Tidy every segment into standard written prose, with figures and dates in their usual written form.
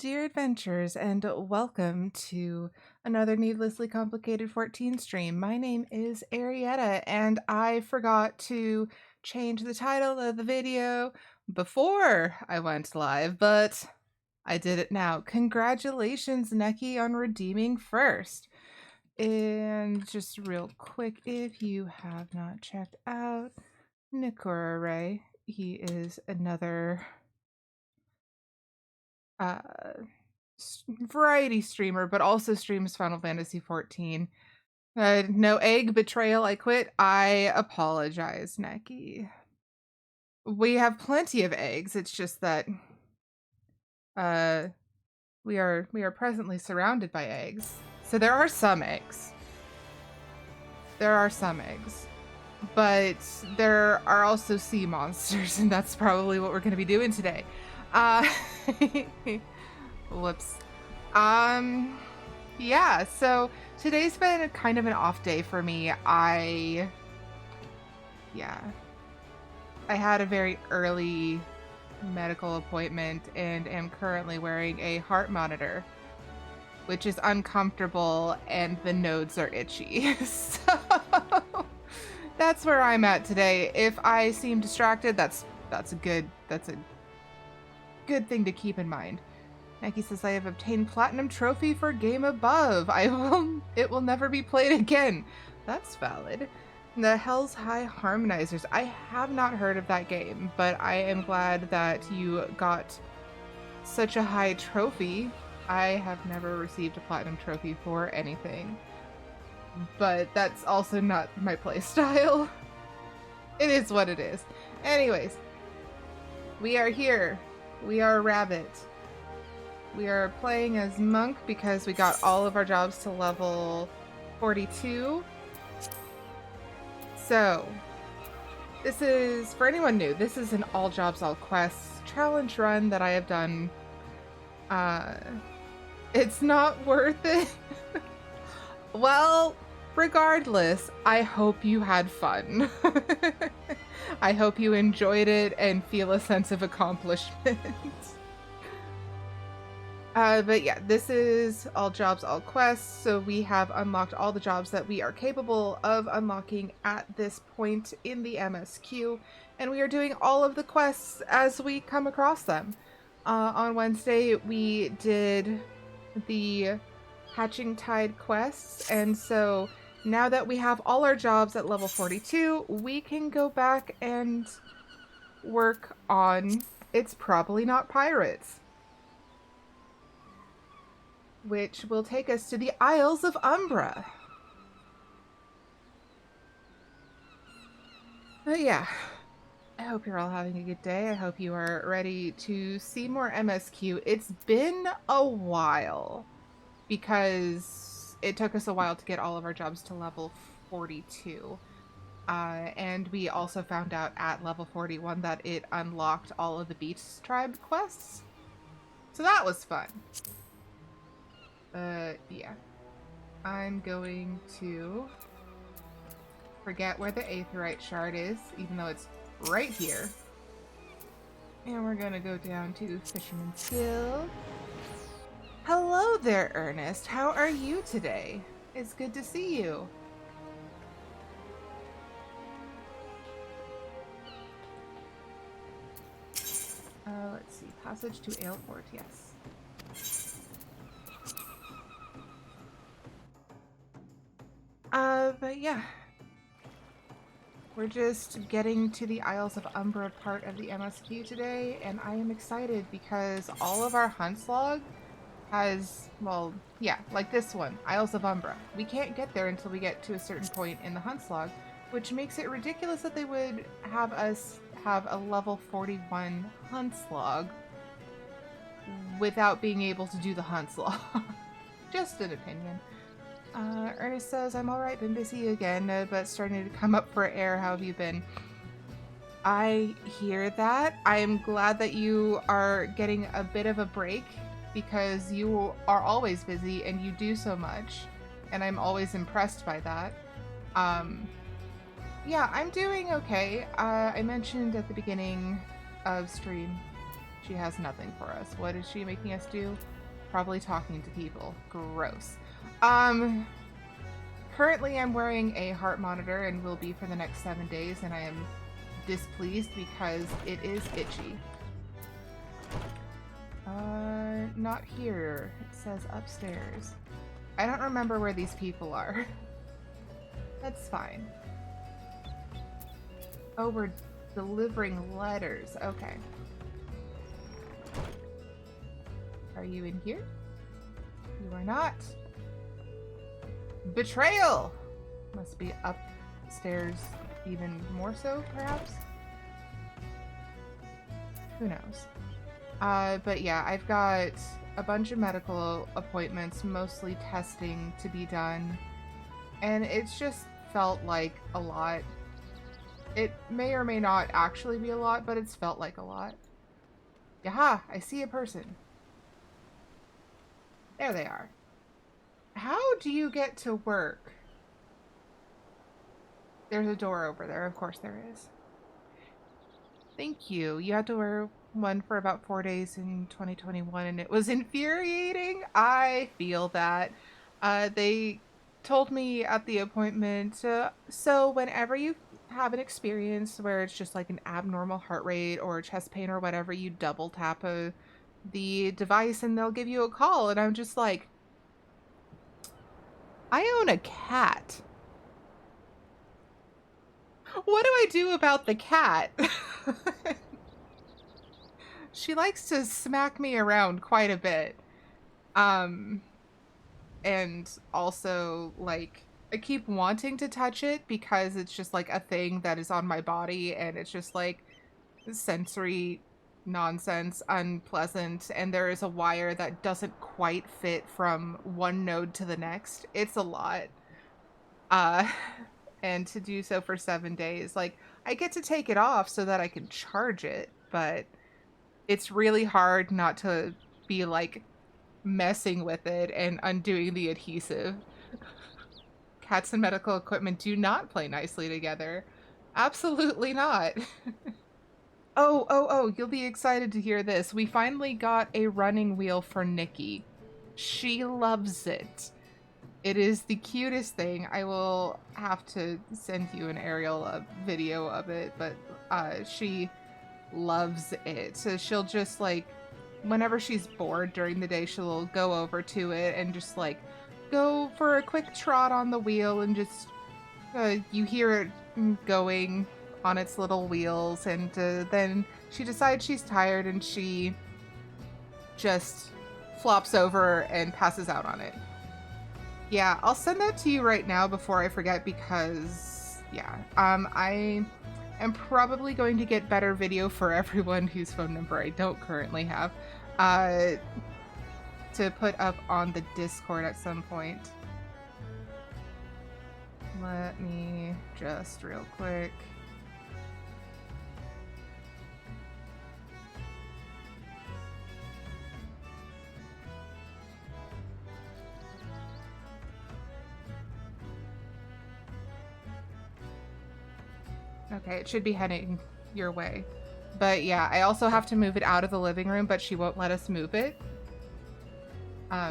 dear adventurers, and welcome to another Needlessly Complicated 14 stream. My name is Aerietta, and I forgot to change the title of the video before I went live, but I did it now. Congratulations, Neki, on redeeming first. And just real quick, if you have not checked out Nikora Ray, he is another variety streamer, but also streams Final Fantasy 14. No egg betrayal. I quit. I apologize, Neki. We have plenty of eggs. It's just that we are presently surrounded by eggs. So there are some eggs. But there are also sea monsters, and that's probably what we're going to be doing today. Whoops. Yeah, so today's been kind of an off day for me. I had a very early medical appointment and am currently wearing a heart monitor, which is uncomfortable, and the nodes are itchy. So that's where I'm at today. If I seem distracted, that's a good thing to keep in mind. Neki says, I have obtained platinum trophy for game above. It will never be played again. That's valid. The Hell's High Harmonizers. I have not heard of that game, but I am glad that you got such a high trophy. I have never received a platinum trophy for anything, but that's also not my playstyle. It is what it is. Anyways, we are here. We are Rabbit. We are playing as Monk because we got all of our jobs to level 42. So, this is, for anyone new, this is an all jobs, all quests challenge run that I have done. It's not worth it. Well, regardless, I hope you had fun. I hope you enjoyed it and feel a sense of accomplishment. But yeah, this is all jobs, all quests, so we have unlocked all the jobs that we are capable of unlocking at this point in the MSQ, and we are doing all of the quests as we come across them. On Wednesday, we did the Hatching Tide quests, and so now that we have all our jobs at level 42, we can go back and work on It's Probably Not Pirates, which will take us to the Isles of Umbra. But yeah, I hope you're all having a good day. I hope you are ready to see more MSQ. It's been a while because it took us a while to get all of our jobs to level 42. And we also found out at level 41 that it unlocked all of the Beast Tribe quests. So that was fun. Yeah. I'm going to forget where the Aetheryte shard is, even though it's right here. And we're gonna go down to Fisherman's Guild. Hello there, Ernest. How are you today? It's good to see you. Let's see. Passage to Aleport, yes. But yeah. We're just getting to the Isles of Umbra part of the MSQ today, and I am excited because all of our hunts log has, well, yeah, like this one, Isles of Umbra. We can't get there until we get to a certain point in the hunts log, which makes it ridiculous that they would have us have a level 41 hunts log without being able to do the hunts log. Just an opinion. Ernest says, I'm alright, been busy again, but starting to come up for air. How have you been? I hear that. I am glad that you are getting a bit of a break because you are always busy and you do so much, and I'm always impressed by that. Yeah, I'm doing okay. I mentioned at the beginning of stream She has nothing for us. What is she making us do? Probably talking to people. Gross. Currently I'm wearing a heart monitor and will be for the next 7 days, and I am displeased because it is itchy. Not here. It says upstairs. I don't remember where these people are. That's fine. Oh, we're delivering letters. Okay. Are you in here? You are not. Betrayal! Must be upstairs even more so, perhaps? Who knows? But yeah, I've got a bunch of medical appointments, mostly testing to be done. And it's just felt like a lot. It may or may not actually be a lot, but it's felt like a lot. Yaha! I see a person. There they are. How do you get to work? There's a door over there. Of course there is. Thank you. You had to wear one for about 4 days in 2021, and it was infuriating. I feel that. They told me at the appointment, so whenever you have an experience where it's just like an abnormal heart rate or chest pain or whatever, you double tap the device and they'll give you a call. And I'm just like, I own a cat. What do I do about the cat? She likes to smack me around quite a bit. And also, like, I keep wanting to touch it because it's just like a thing that is on my body, and it's just like sensory nonsense, unpleasant, and there is a wire that doesn't quite fit from one node to the next. It's a lot. Uh and to do so for 7 days, like, I get to take it off so that I can charge it, but it's really hard not to be like messing with it and undoing the adhesive. Cats and medical equipment do not play nicely together. Absolutely not. Oh, you'll be excited to hear this. We finally got a running wheel for Nikki. She loves it. It is the cutest thing. I will have to send you an aerial video of it, but she loves it. So she'll just, like, whenever she's bored during the day, she'll go over to it and just, like, go for a quick trot on the wheel, and just you hear it going on its little wheels, and then she decides she's tired and she just flops over and passes out on it. Yeah, I'll send that to you right now before I forget, because yeah, I am probably going to get better video for everyone whose phone number I don't currently have to put up on the Discord at some point. Let me just real quick. Okay, it should be heading your way. But yeah, I also have to move it out of the living room, but she won't let us move it.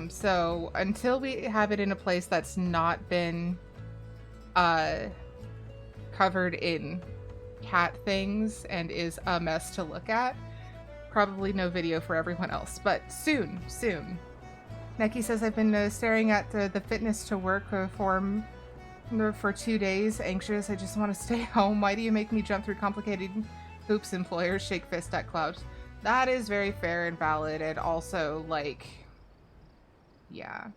So until we have it in a place that's not been covered in cat things and is a mess to look at, probably no video for everyone else, but soon. Neki says, I've been staring at the fitness to work form for 2 days, anxious. I just want to stay home. Why do you make me jump through complicated hoops? Employers shake fist at clouds. That is very fair and valid, and also, like, yeah.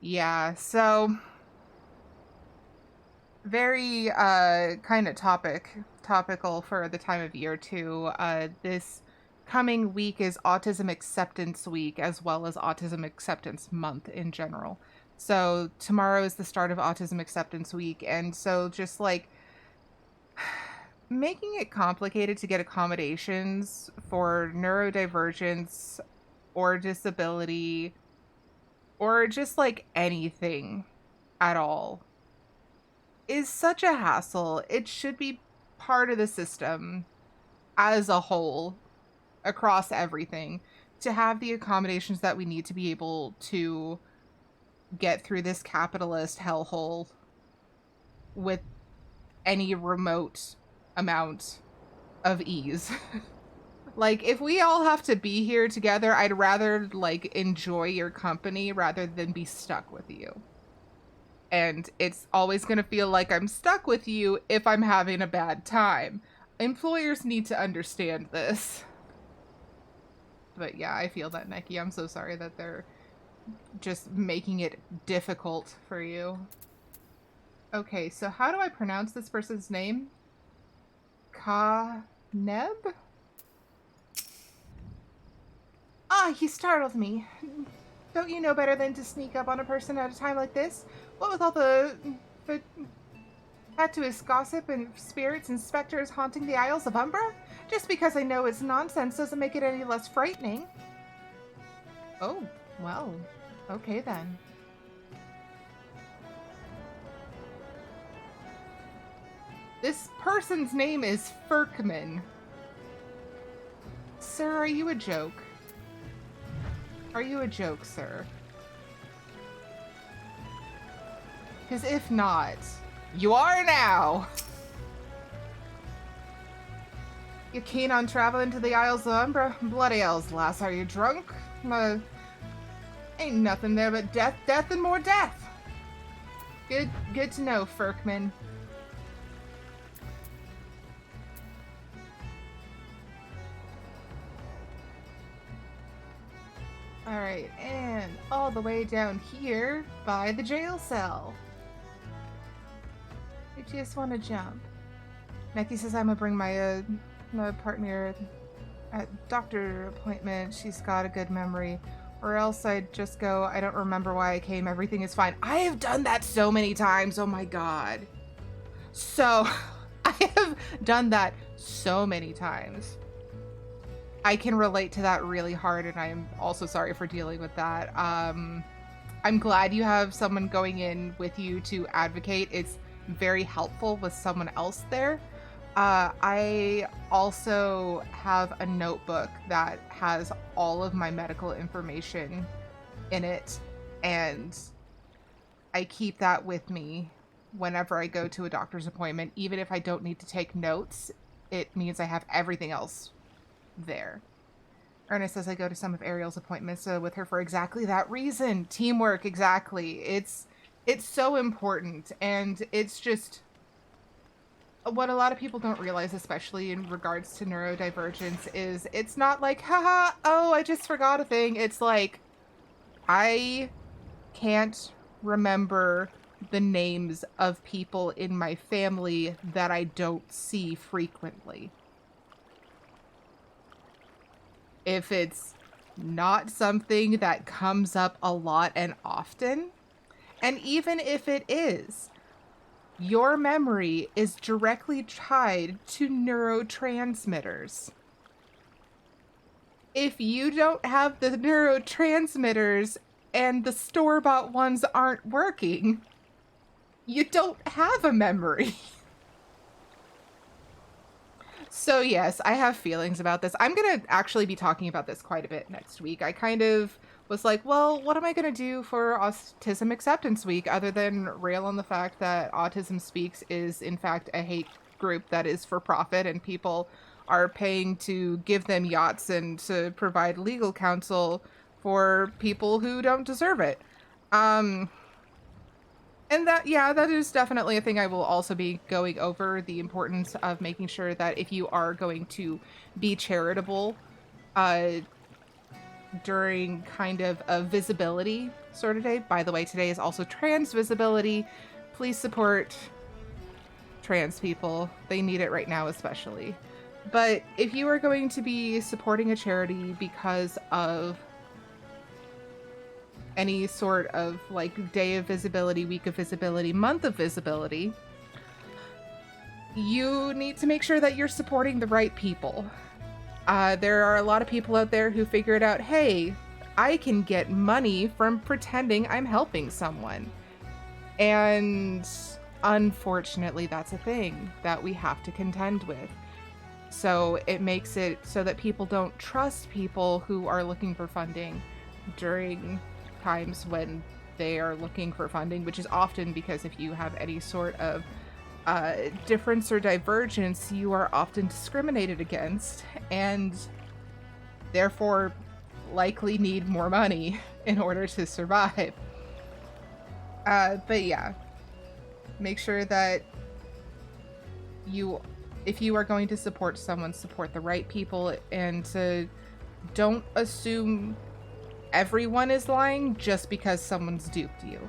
Yeah, so very kind of topical for the time of year too. This coming week is Autism Acceptance Week, as well as Autism Acceptance Month in general. So tomorrow is the start of Autism Acceptance Week, and so just like making it complicated to get accommodations for neurodivergence or disability or just like anything at all is such a hassle. It should be part of the system. as a whole, across everything, to have the accommodations that we need to be able to get through this capitalist hellhole with any remote amount of ease. Like, if we all have to be here together, I'd rather, like, enjoy your company rather than be stuck with you. And it's always going to feel like I'm stuck with you if I'm having a bad time. Employers need to understand this. But yeah, I feel that, Nikki. I'm so sorry that they're just making it difficult for you. Okay, so how do I pronounce this person's name? Ka-neb? Ah, you startled me. Don't you know better than to sneak up on a person at a time like this? What with all the fatuous gossip and spirits and specters haunting the Isles of Umbra? Just because I know it's nonsense doesn't make it any less frightening. Oh, well, okay then. This person's name is Furkman. Sir, are you a joke? Are you a joke, sir? Because if not, you are now! You keen on traveling to the Isles of Umbra? Bloody hells, lass, are you drunk? Ain't nothing there but death, death, and more death! Good to know, Furkman. Alright, and all the way down here by the jail cell. I just want to jump. Neki says I'm gonna bring my partner at doctor appointment. She's got a good memory. Or else I'd just go, I don't remember why I came. Everything is fine. I have done that so many times. Oh my god. So, I have done that so many times. I can relate to that really hard, and I'm also sorry for dealing with that. I'm glad you have someone going in with you to advocate. It's very helpful with someone else there. I also have a notebook that has all of my medical information in it, and I keep that with me whenever I go to a doctor's appointment. Even if I don't need to take notes, it means I have everything else there. Ernest says I go to some of Ariel's appointments with her for exactly that reason. Teamwork, exactly. It's so important, and it's just what a lot of people don't realize, especially in regards to neurodivergence, is it's not like, haha, oh, I just forgot a thing. It's like, I can't remember the names of people in my family that I don't see frequently. If it's not something that comes up a lot and often, and even if it is, your memory is directly tied to neurotransmitters. If you don't have the neurotransmitters and the store-bought ones aren't working, you don't have a memory. So yes, I have feelings about this. I'm going to actually be talking about this quite a bit next week. I kind of was like, well, what am I going to do for Autism Acceptance Week other than rail on the fact that Autism Speaks is in fact a hate group that is for profit, and people are paying to give them yachts and to provide legal counsel for people who don't deserve it. And that, yeah, that is definitely a thing I will also be going over, the importance of making sure that if you are going to be charitable during kind of a visibility sort of day. By the way, today is also trans visibility. Please support trans people. They need it right now especially. But if you are going to be supporting a charity because of any sort of like day of visibility, week of visibility, month of visibility, you need to make sure that you're supporting the right people. There are a lot of people out there who figured out, hey, I can get money from pretending I'm helping someone. And unfortunately, that's a thing that we have to contend with. So it makes it so that people don't trust people who are looking for funding during times when they are looking for funding, which is often because if you have any sort of difference or divergence, you are often discriminated against and therefore likely need more money in order to survive. But yeah, make sure that if you are going to support someone, support the right people, and don't assume everyone is lying just because someone's duped you.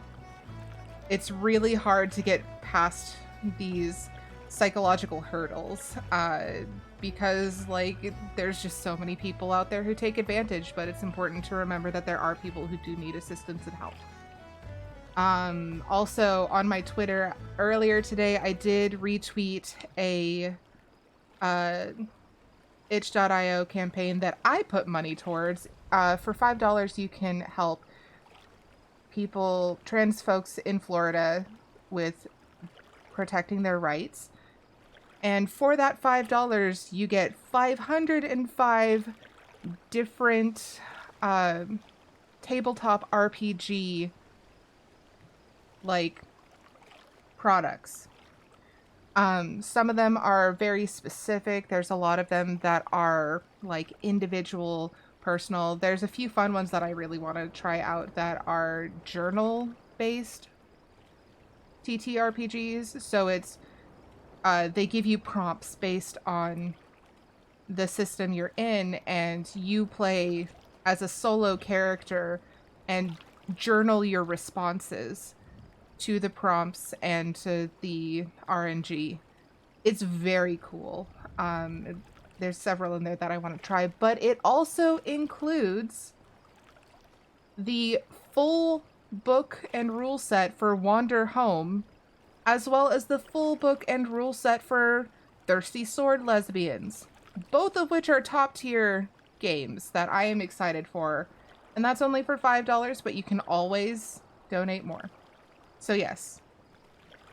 It's really hard to get past these psychological hurdles because like there's just so many people out there who take advantage, but it's important to remember that there are people who do need assistance and help. Also on my Twitter earlier today, I did retweet a itch.io campaign that I put money towards. For $5, you can help trans folks in Florida with protecting their rights. And for that $5, you get 505 different tabletop RPG like products. Some of them are very specific. There's a lot of them that are like individual, personal. There's a few fun ones that I really want to try out that are journal-based TTRPGs. So it's they give you prompts based on the system you're in, and you play as a solo character and journal your responses to the prompts and to the RNG. It's very cool. There's several in there that I want to try, but it also includes the full book and rule set for Wander Home, as well as the full book and rule set for Thirsty Sword Lesbians, both of which are top tier games that I am excited for. And that's only for $5, but you can always donate more. So yes,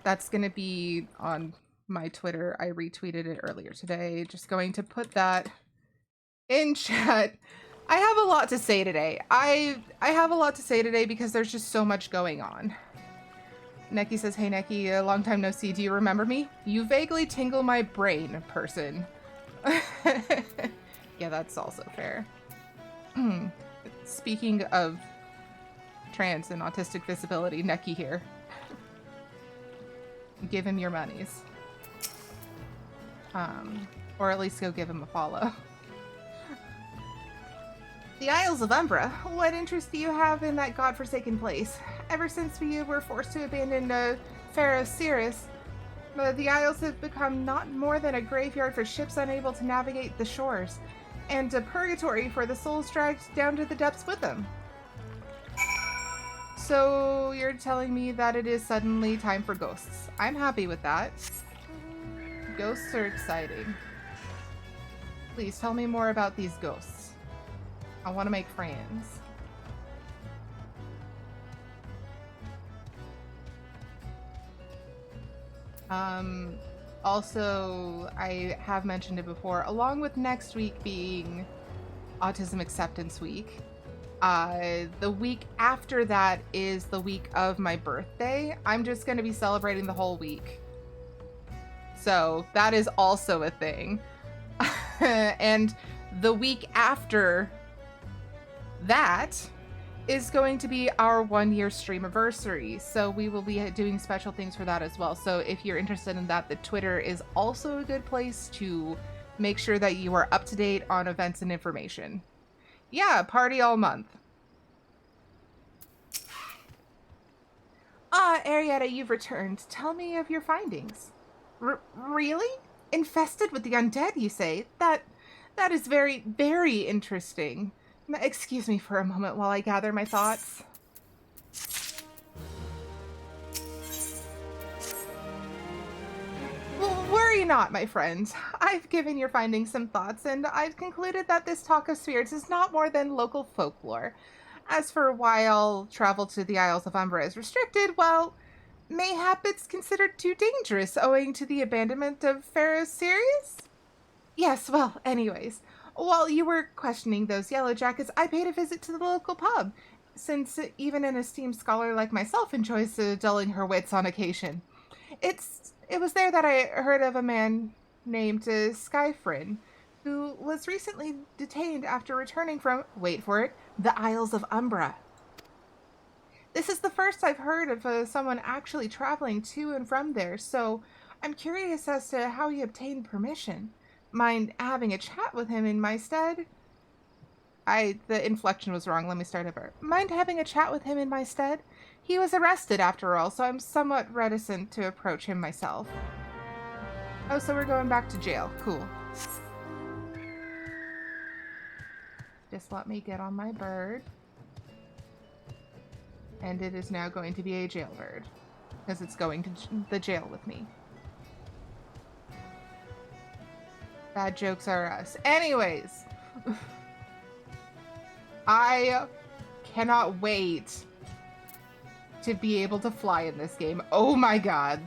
that's going to be on my Twitter. I retweeted it earlier today. Just going to put that in chat. I have a lot to say today. I have a lot to say today because there's just so much going on. Neki says, hey Neki, a long time no see. Do you remember me? You vaguely tingle my brain, person. Yeah, that's also fair. Speaking of trans and autistic visibility, Neki here. Give him your monies. Or at least go give him a follow. The Isles of Umbra. What interest do you have in that godforsaken place? Ever since we were forced to abandon Pharaoh Sirius, the Isles have become not more than a graveyard for ships unable to navigate the shores, and a purgatory for the souls dragged down to the depths with them. So you're telling me that it is suddenly time for ghosts. I'm happy with that. Ghosts are exciting. Please tell me more about these ghosts. I want to make friends. Also, I have mentioned it before, along with next week being Autism Acceptance Week, the week after that is the week of my birthday. I'm just going to be celebrating the whole week. So that is also a thing. And the week after that is going to be our 1-year streamiversary. So we will be doing special things for that as well. So if you're interested in that, the Twitter is also a good place to make sure that you are up to date on events and information. Yeah, party all month. Ah, Aerietta, you've returned. Tell me of your findings. Really? Infested with the undead, you say? That is very, very interesting. Excuse me for a moment while I gather my thoughts. Well, worry not, my friend. I've given your findings some thoughts, and I've concluded that this talk of spirits is not more than local folklore. As for why all travel to the Isles of Umbra is restricted, well, mayhap it's considered too dangerous owing to the abandonment of Pharaoh Sirius? Yes, well, anyways. While you were questioning those yellow jackets, I paid a visit to the local pub, since even an esteemed scholar like myself enjoys dulling her wits on occasion. It was there that I heard of a man named Skyfrin, who was recently detained after returning from, wait for it, the Isles of Umbra. This is the first I've heard of someone actually traveling to and from there, so I'm curious as to how he obtained permission. Mind having a chat with him in my stead? The inflection was wrong. Let me start over. Mind having a chat with him in my stead? He was arrested after all, so I'm somewhat reticent to approach him myself. Oh, so we're going back to jail. Cool. Just let me get on my bird. And it is now going to be a jailbird, because it's going to the jail with me. Bad jokes are us. Anyways, I cannot wait to be able to fly in this game. Oh my god.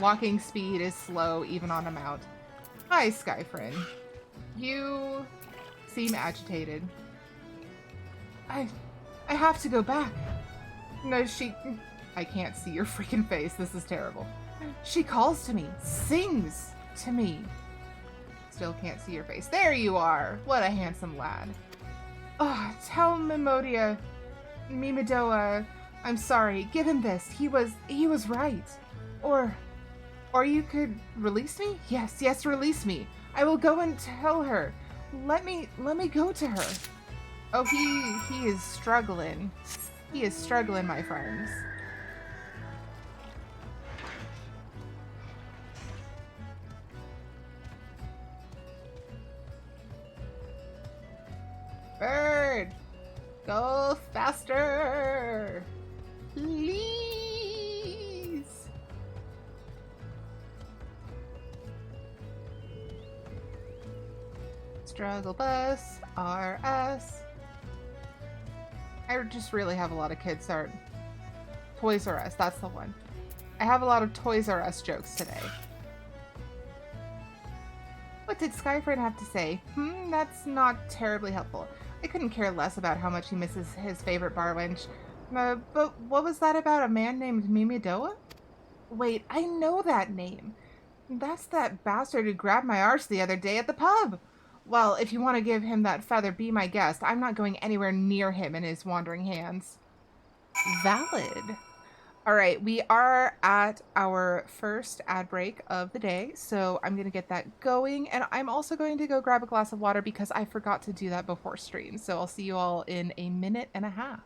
Walking speed is slow even on a mount. Hi, Skyfrin. You seem agitated. I have to go back. No, I can't see your freaking face. This is terrible. She calls to me, sings to me. Still can't see your face. There you are. What a handsome lad. Oh, tell Mimidoa, I'm sorry. Give him this. He was right. Or you could release me? Yes, release me. I will go and tell her. Let me go to her. Oh, he is struggling. He is struggling, my friends. Bird! Go faster! Please! Struggle bus, RS. I just really have a lot of kids that are Toys R Us, that's the one. I have a lot of Toys R Us jokes today. What did Skyfriend have to say? That's not terribly helpful. I couldn't care less about how much he misses his favorite bar wench. But what was that about a man named Mimidoa? Wait, I know that name. That's that bastard who grabbed my arse the other day at the pub. Well, if you want to give him that feather, be my guest. I'm not going anywhere near him and his wandering hands. Valid. All right, we are at our first ad break of the day, so I'm going to get that going, and I'm also going to go grab a glass of water because I forgot to do that before stream, so I'll see you all in a minute and a half.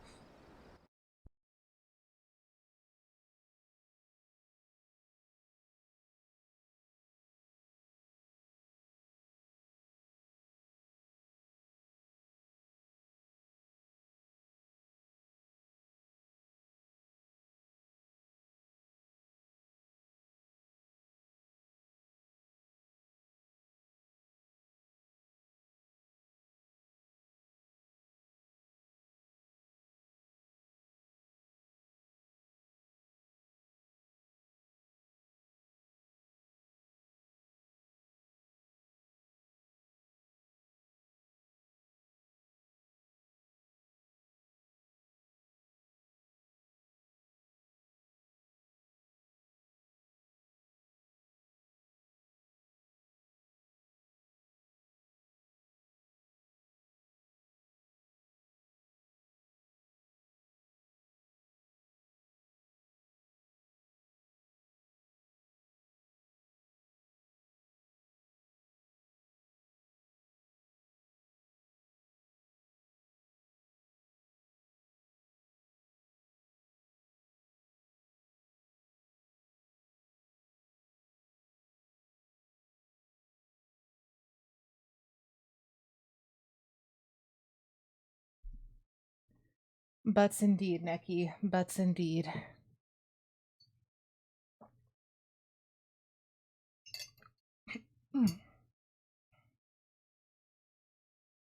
Butts indeed, Neki. Butts indeed.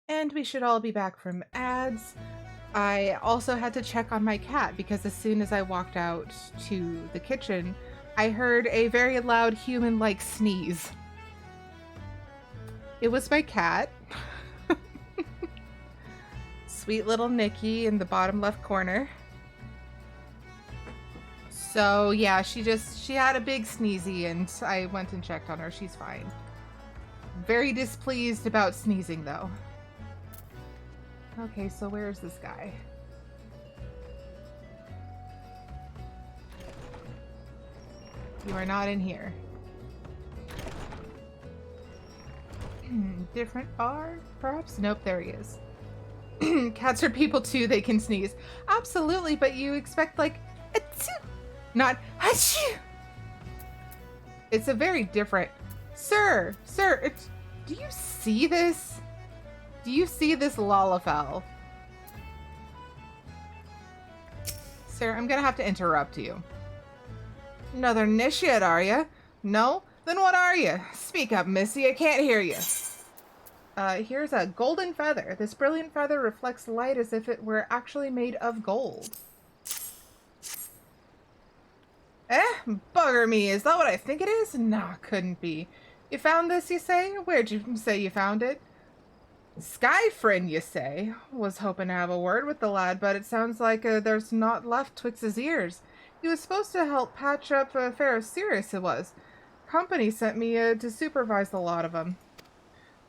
And we should all be back from ads. I also had to check on my cat because as soon as I walked out to the kitchen, I heard a very loud human-like sneeze. It was my cat. Sweet little Nikki in the bottom left corner. So yeah, she had a big sneezy and I went and checked on her. She's fine. Very displeased about sneezing though. Okay, so where's this guy? You are not in here. Different bar, perhaps? Nope, there he is. Cats are people too, they can sneeze. Absolutely, but you expect like, not achoo. It's a very different, sir, do you see this? Do you see this Lalafell? Sir, I'm gonna have to interrupt you. Another initiate, are you? No? Then what are you? Speak up, missy, I can't hear you. Here's a golden feather. This brilliant feather reflects light as if it were actually made of gold. Bugger me, is that what I think it is? Nah, couldn't be. You found this, you say? Where'd you say you found it? Sky friend, you say? Was hoping to have a word with the lad, but it sounds like there's naught left twixt his ears. He was supposed to help patch up a affair of serious it was. Company sent me to supervise the lot of them.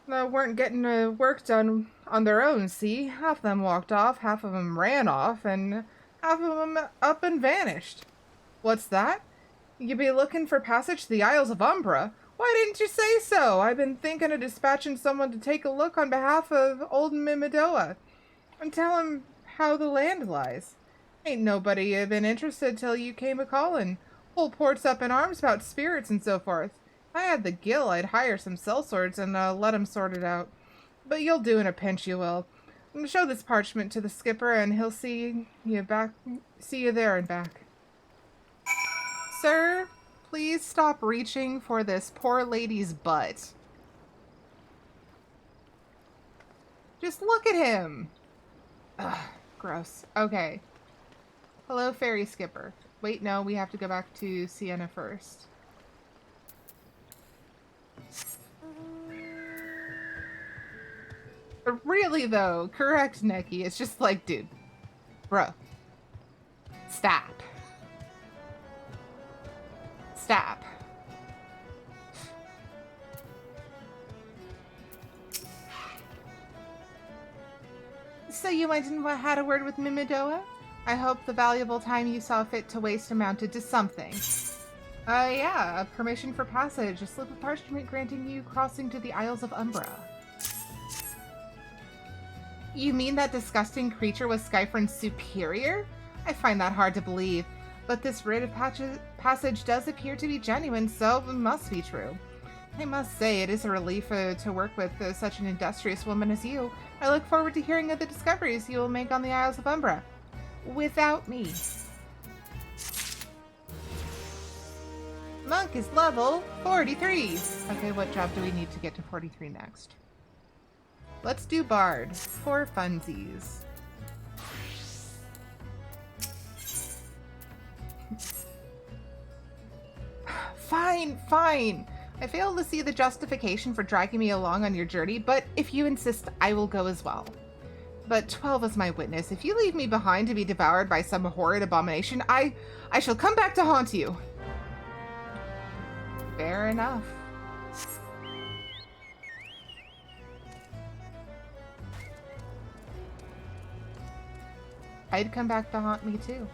They weren't getting work done on their own, see? Half of them walked off, half of them ran off, and half of them up and vanished. What's that? You be looking for passage to the Isles of Umbra? Why didn't you say so? I've been thinking of dispatching someone to take a look on behalf of old Mimidoa and tell him how the land lies. Ain't nobody been interested till you came a-calling. Whole port's up in arms about spirits and so forth. If I had the gill, I'd hire some sellswords and let 'em sort it out. But you'll do in a pinch, you will. Show this parchment to the skipper and he'll see you there and back. Sir, please stop reaching for this poor lady's butt. Just look at him. Ugh, gross. Okay. Hello, ferry skipper. Wait, no, we have to go back to Sienna first. Really, though, correct, Nikki. It's just like, dude, bro, stop. Stop. So you went and had a word with Mimidoa? I hope the valuable time you saw fit to waste amounted to something. Yeah, a permission for passage, a slip of parchment granting you crossing to the Isles of Umbra. You mean that disgusting creature was Skyfriend's superior? I find that hard to believe, but this writ of passage does appear to be genuine, so it must be true. I must say, it is a relief to work with such an industrious woman as you. I look forward to hearing of the discoveries you will make on the Isles of Umbra. Without me. Monk is level 43. Okay, what job do we need to get to 43 next? Let's do Bard for funsies. Fine, fine. I fail to see the justification for dragging me along on your journey, but if you insist, I will go as well. But 12 is my witness. If you leave me behind to be devoured by some horrid abomination, I shall come back to haunt you. Fair enough. I'd come back to haunt me too.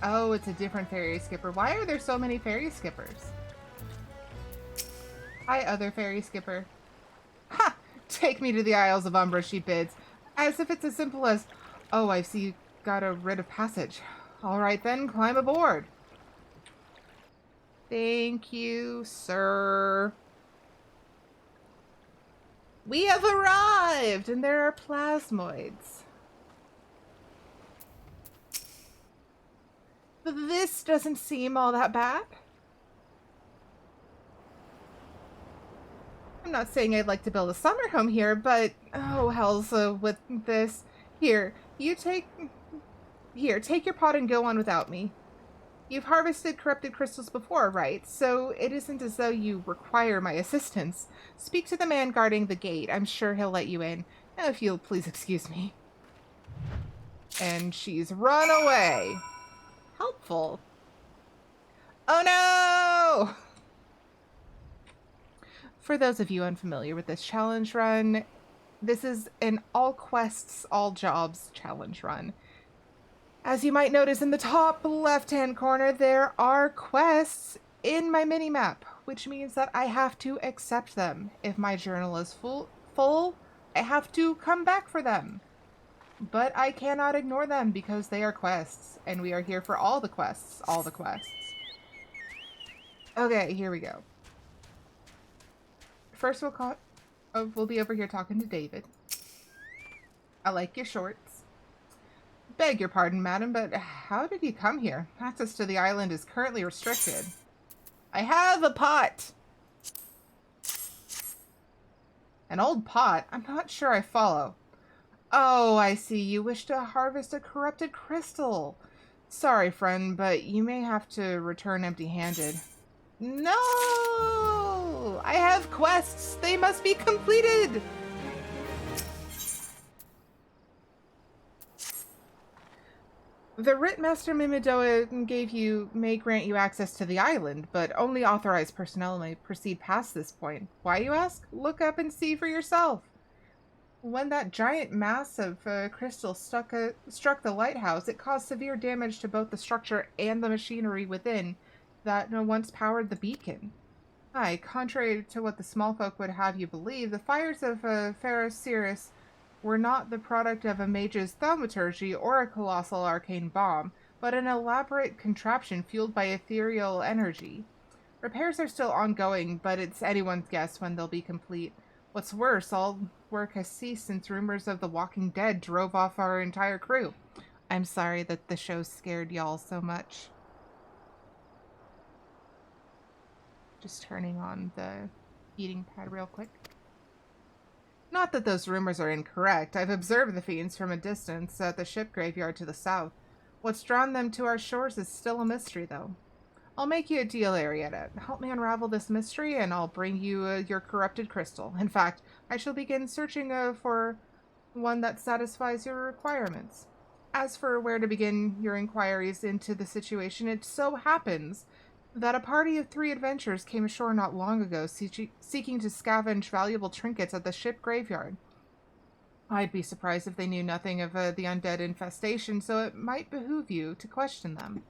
Oh, it's a different ferry skipper. Why are there so many ferry skippers? Hi, other ferry skipper. Ha! Take me to the Isles of Umbra, she bids. As if it's as simple as, oh, I see you got a writ of passage. All right then, climb aboard. Thank you, sir. We have arrived, and there are plasmoids. This doesn't seem all that bad. I'm not saying I'd like to build a summer home here, but oh, hell's with this. Here, take your pot and go on without me. You've harvested corrupted crystals before, right? So it isn't as though you require my assistance. Speak to the man guarding the gate. I'm sure he'll let you in. Now, if you'll please excuse me. And she's run away. Helpful. Oh no! For those of you unfamiliar with this challenge run, this is an all quests, all jobs challenge run. As you might notice in the top left-hand corner, there are quests in my mini-map, which means that I have to accept them. If my journal is full, I have to come back for them. But I cannot ignore them because they are quests, and we are here for all the quests, Okay, here we go. First we'll be over here talking to David. I like your shorts. Beg your pardon, madam, but how did you come here? Access to the island is currently restricted. I have a pot. An old pot? I'm not sure I follow. Oh, I see. You wish to harvest a corrupted crystal. Sorry, friend, but you may have to return empty-handed. No! I have quests. They must be completed. The Writmaster Mimidoa may grant you access to the island, but only authorized personnel may proceed past this point. Why, you ask? Look up and see for yourself. When that giant mass of crystal struck the lighthouse, it caused severe damage to both the structure and the machinery within that once powered the beacon. Aye, contrary to what the small folk would have you believe, the fires of Ferrocirus were not the product of a mage's thaumaturgy or a colossal arcane bomb, but an elaborate contraption fueled by ethereal energy. Repairs are still ongoing, but it's anyone's guess when they'll be complete. What's worse, all work has ceased since rumors of the Walking Dead drove off our entire crew. I'm sorry that the show scared y'all so much. Just turning on the eating pad real quick. Not that those rumors are incorrect. I've observed the fiends from a distance at the ship graveyard to the south. What's drawn them to our shores is still a mystery, though. I'll make you a deal, Aerietta. Help me unravel this mystery, and I'll bring you your corrupted crystal. In fact, I shall begin searching for one that satisfies your requirements. As for where to begin your inquiries into the situation, it so happens that a party of 3 adventurers came ashore not long ago, seeking to scavenge valuable trinkets at the ship graveyard. I'd be surprised if they knew nothing of the undead infestation, so it might behoove you to question them.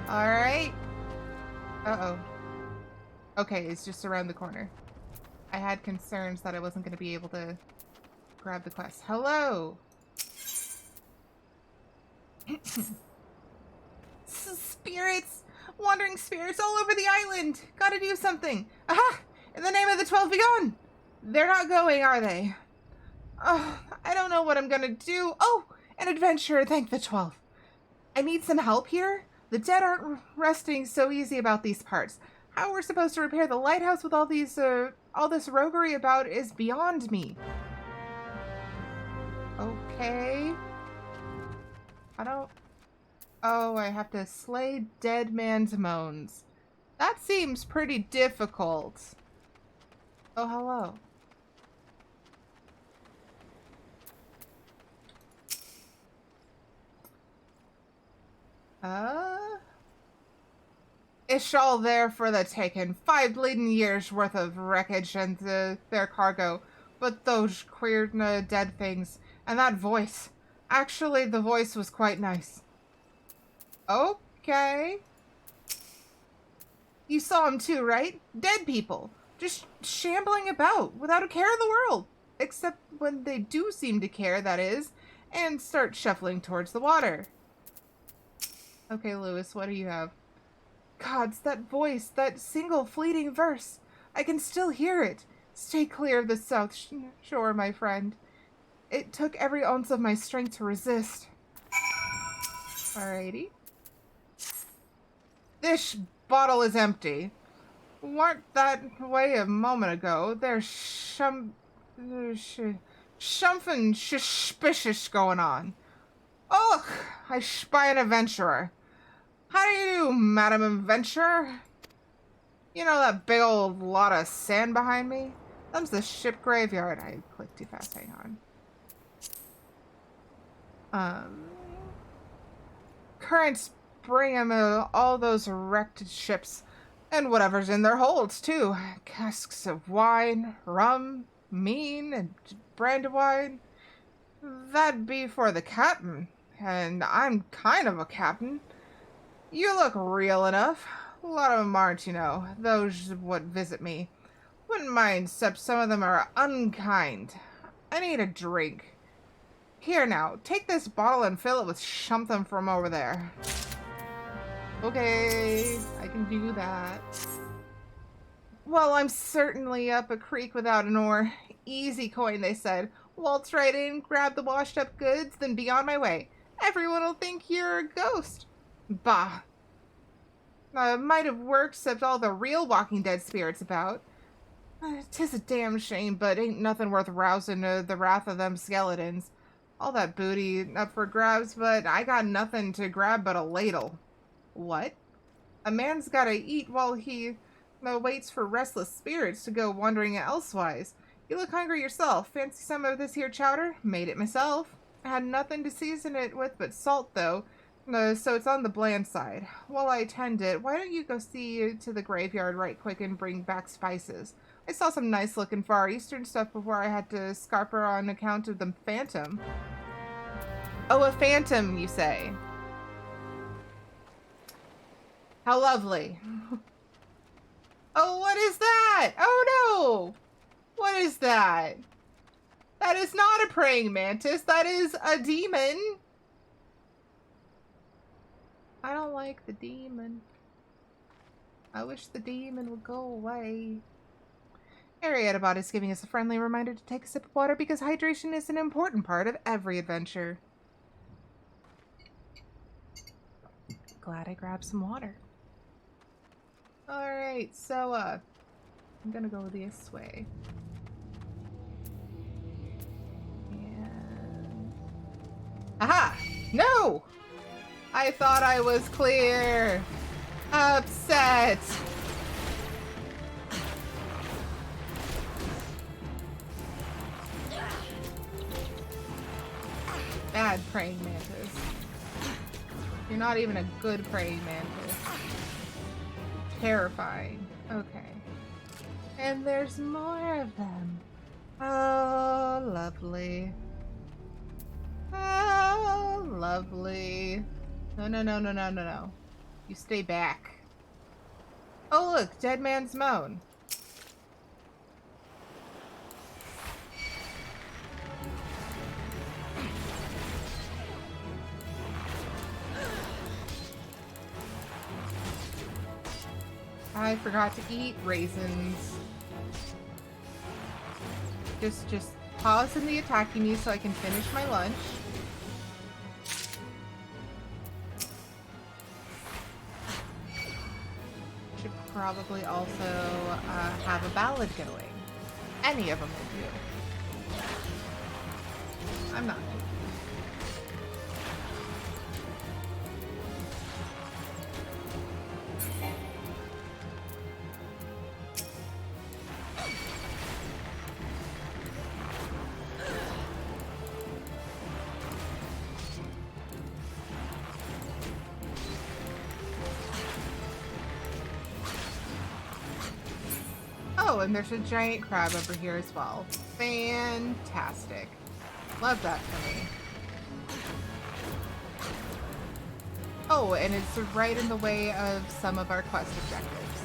Alright. Uh-oh. Okay, it's just around the corner. I had concerns that I wasn't going to be able to grab the quest. Hello! Spirits! Wandering spirits all over the island! Gotta do something! Aha! In the name of the 12, be gone! They're not going, are they? Oh, I don't know what I'm gonna do. Oh! An adventurer, thank the 12. I need some help here? The dead aren't resting so easy about these parts. How we're supposed to repair the lighthouse with all this roguery about is beyond me. Okay. Oh, I have to slay dead man's moans. That seems pretty difficult. Oh, hello. It's all there for the taking. 5 bleeding years worth of wreckage and their cargo. But those queer dead things. And that voice. Actually, the voice was quite nice. Okay. You saw them too, right? Dead people. Just shambling about without a care in the world. Except when they do seem to care, that is. And start shuffling towards the water. Okay, Lewis, what do you have? Gods, that voice, that single fleeting verse. I can still hear it. Stay clear of the south shore, my friend. It took every ounce of my strength to resist. Alrighty. This bottle is empty. Weren't that way a moment ago? There's something suspicious going on. Ugh! I spy an adventurer. How do you do, Madam Adventurer? You know that big old lot of sand behind me? Them's the ship graveyard. I clicked too fast, hang on. Currents bring 'em all those wrecked ships and whatever's in their holds, too. Casks of wine, rum, mean, and brandywine. That'd be for the captain, and I'm kind of a captain. You look real enough. A lot of them aren't, you know, those what visit me. Wouldn't mind, except some of them are unkind. I need a drink. Here now, take this bottle and fill it with something from over there. Okay, I can do that. Well, I'm certainly up a creek without an oar. Easy coin, they said. Waltz right in, grab the washed up goods, then be on my way. Everyone will think you're a ghost. Bah. Might have worked, except all the real Walking Dead spirits about. 'Tis a damn shame, but ain't nothing worth rousing the wrath of them skeletons. All that booty up for grabs, but I got nothing to grab but a ladle. What? A man's gotta eat while he waits for restless spirits to go wandering elsewise. You look hungry yourself. Fancy some of this here chowder? Made it myself. I had nothing to season it with but salt, though, so it's on the bland side. While I tend it, why don't you go see to the graveyard right quick and bring back spices? I saw some nice-looking Far Eastern stuff before I had to scarper on account of the phantom. Oh, a phantom, you say? How lovely. Oh, what is that? Oh, no! What is that? That is not a praying mantis. That is a demon. I don't like the demon. I wish the demon would go away. Aerietta bot is giving us a friendly reminder to take a sip of water because hydration is an important part of every adventure. Glad I grabbed some water. Alright, so, I'm gonna go this way. And... Aha! No! I thought I was clear! Upset! Bad praying mantis. You're not even a good praying mantis. Terrifying. Okay. And there's more of them. Oh, lovely. Oh, lovely. No, no, no, no, no, no, no. You stay back. Oh, look. Dead Man's Moan. I forgot to eat raisins. Just pause in the attacking me so I can finish my lunch. Should probably also have a ballad going. Any of them will do. I'm not. Oh, and there's a giant crab over here as well. Fantastic. Love that for me. Oh, and it's right in the way of some of our quest objectives.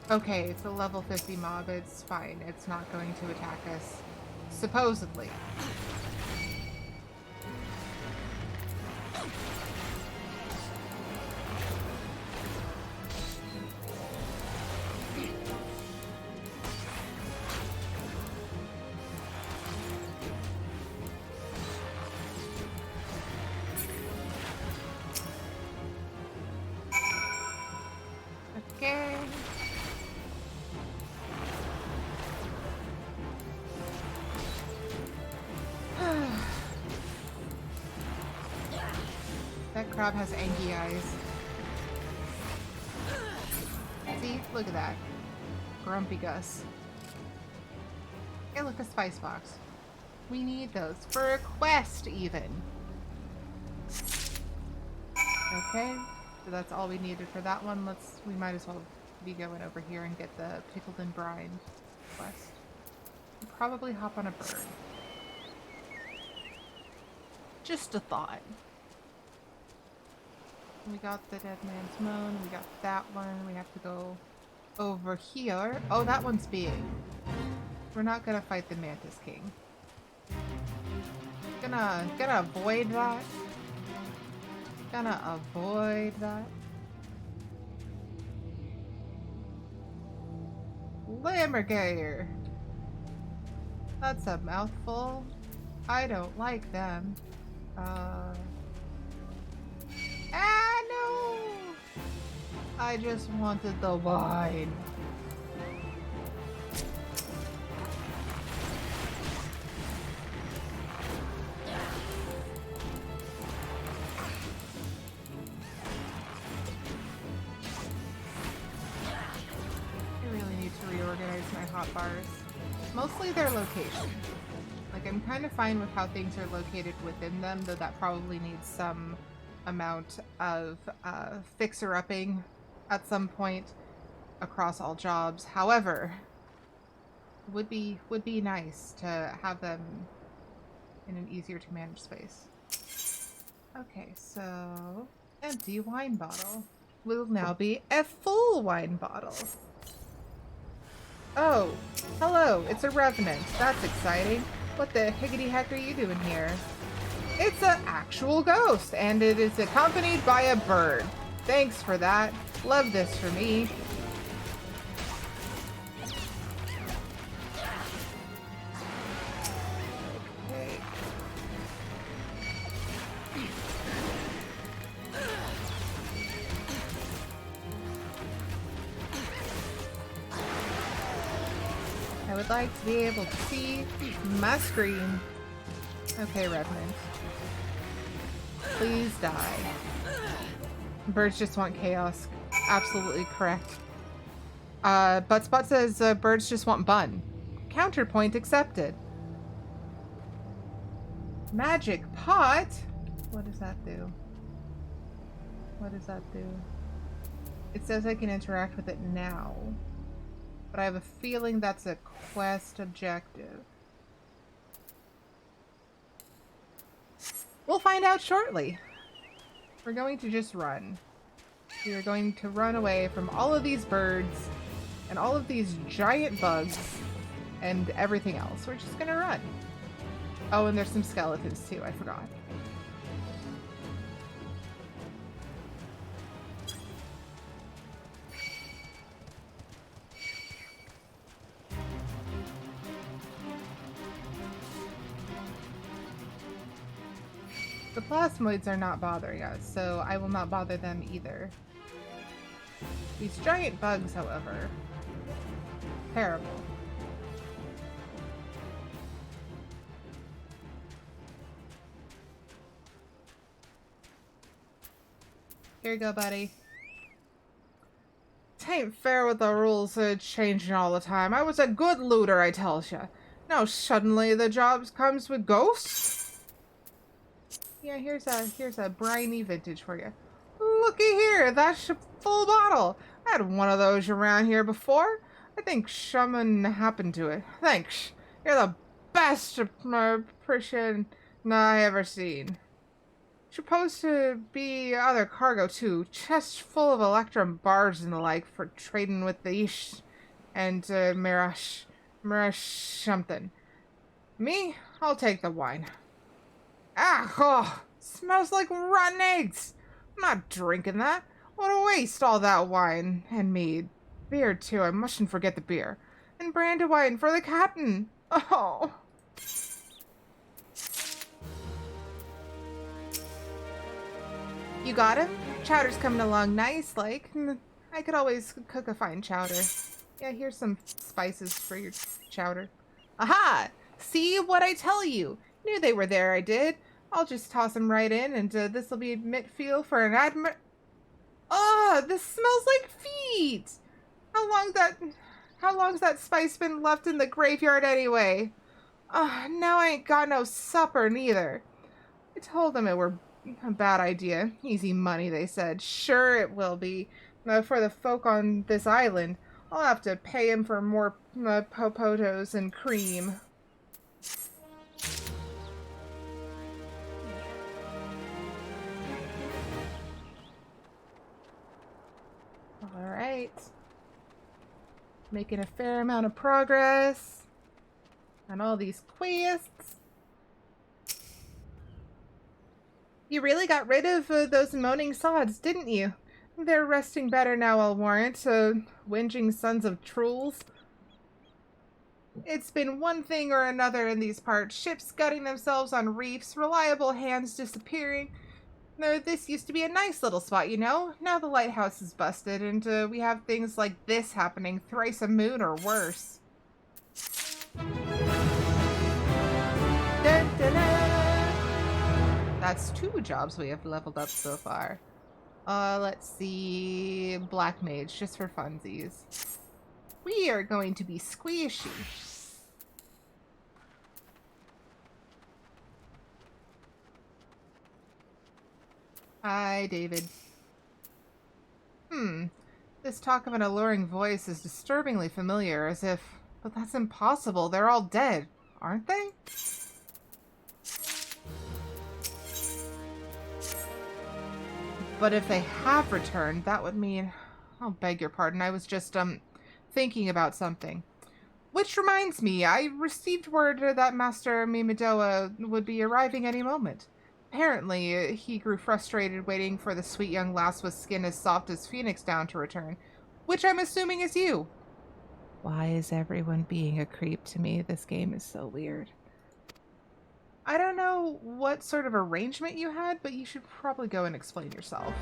Okay, it's a level 50 mob. It's fine. It's not going to attack us. Supposedly. Okay. That crab has angry eyes. See? Look at that. Grumpy Gus. Hey, look, a spice box. We need those for a quest, even. Okay, so that's all we needed for that one. We might as well be going over here and get the pickled and brined quest. We'll probably hop on a bird. Just a thought. We got the Dead Man's Moan, we got that one, we have to go over here. Oh, that one's big. We're not gonna fight the Mantis King. Gonna avoid that. Gonna avoid that. Lammergeier. That's a mouthful. I don't like them. No! I just wanted the wine. I really need to reorganize my hotbars. Mostly their location. Like, I'm kind of fine with how things are located within them, though that probably needs some amount of fixer-upping at some point across all jobs. However, would be nice to have them in an easier to manage space. Okay, so empty wine bottle will now be a full wine bottle. Oh, hello, it's a revenant. That's exciting. What the higgity heck are you doing here? It's an actual ghost, and it is accompanied by a bird. Thanks for that. Love this for me. Okay. I would like to be able to see my screen. Okay, Revenant. Please die. Birds just want chaos. Absolutely correct. Buttspot says birds just want bun. Counterpoint accepted. Magic pot? What does that do? What does that do? It says I can interact with it now. But I have a feeling that's a quest objective. We'll find out shortly. We're going to just run. We are going to run away from all of these birds and all of these giant bugs and everything else. We're just gonna run. Oh, and there's some skeletons too, I forgot. The plasmoids are not bothering us, so I will not bother them either. These giant bugs, however, terrible. Here you go, buddy. Tain't fair with the rules changing all the time. I was a good looter, I tells ya. Now suddenly the jobs comes with ghosts? Yeah, here's a briny vintage for you. Looky here, that's a full bottle. I had one of those around here before. I think something happened to it. Thanks. You're the best person I ever seen. Supposed to be other cargo too. Chests full of electrum bars and the like for trading with the Ish and Mirash something. Me? I'll take the wine. Ah, oh, smells like rotten eggs. I'm not drinking that. What a waste, all that wine and mead. Beer, too. I mustn't forget the beer. And brandywine for the captain. Oh. You got him? Chowder's coming along nice, like. I could always cook a fine chowder. Yeah, here's some spices for your chowder. Aha! See what I tell you? Knew they were there, I did. I'll just toss him right in, and this'll be mint fuel for an Oh, this smells like feet! How long's that spice been left in the graveyard anyway? Now I ain't got no supper neither. I told them it were a bad idea. Easy money, they said. Sure it will be. For the folk on this island, I'll have to pay him for more popotos and cream. Alright. Making a fair amount of progress on all these quests. You really got rid of those moaning sods, didn't you? They're resting better now, I'll warrant. Whinging sons of trolls. It's been one thing or another in these parts. Ships gutting themselves on reefs, reliable hands disappearing. This used to be a nice little spot, you know? Now the lighthouse is busted, and we have things like this happening thrice a moon or worse. Dun, dun, dun. That's 2 jobs we have leveled up so far. Let's see... Black Mage, just for funsies. We are going to be squishy. Hi, David. This talk of an alluring voice is disturbingly familiar, as if... But that's impossible, they're all dead, aren't they? But if they have returned, that would mean... I'll beg your pardon, I was just, thinking about something. Which reminds me, I received word that Master Mimidoa would be arriving any moment. Apparently, he grew frustrated waiting for the sweet young lass with skin as soft as phoenix down to return, which I'm assuming is you. Why is everyone being a creep to me? This game is so weird. I don't know what sort of arrangement you had, but you should probably go and explain yourself.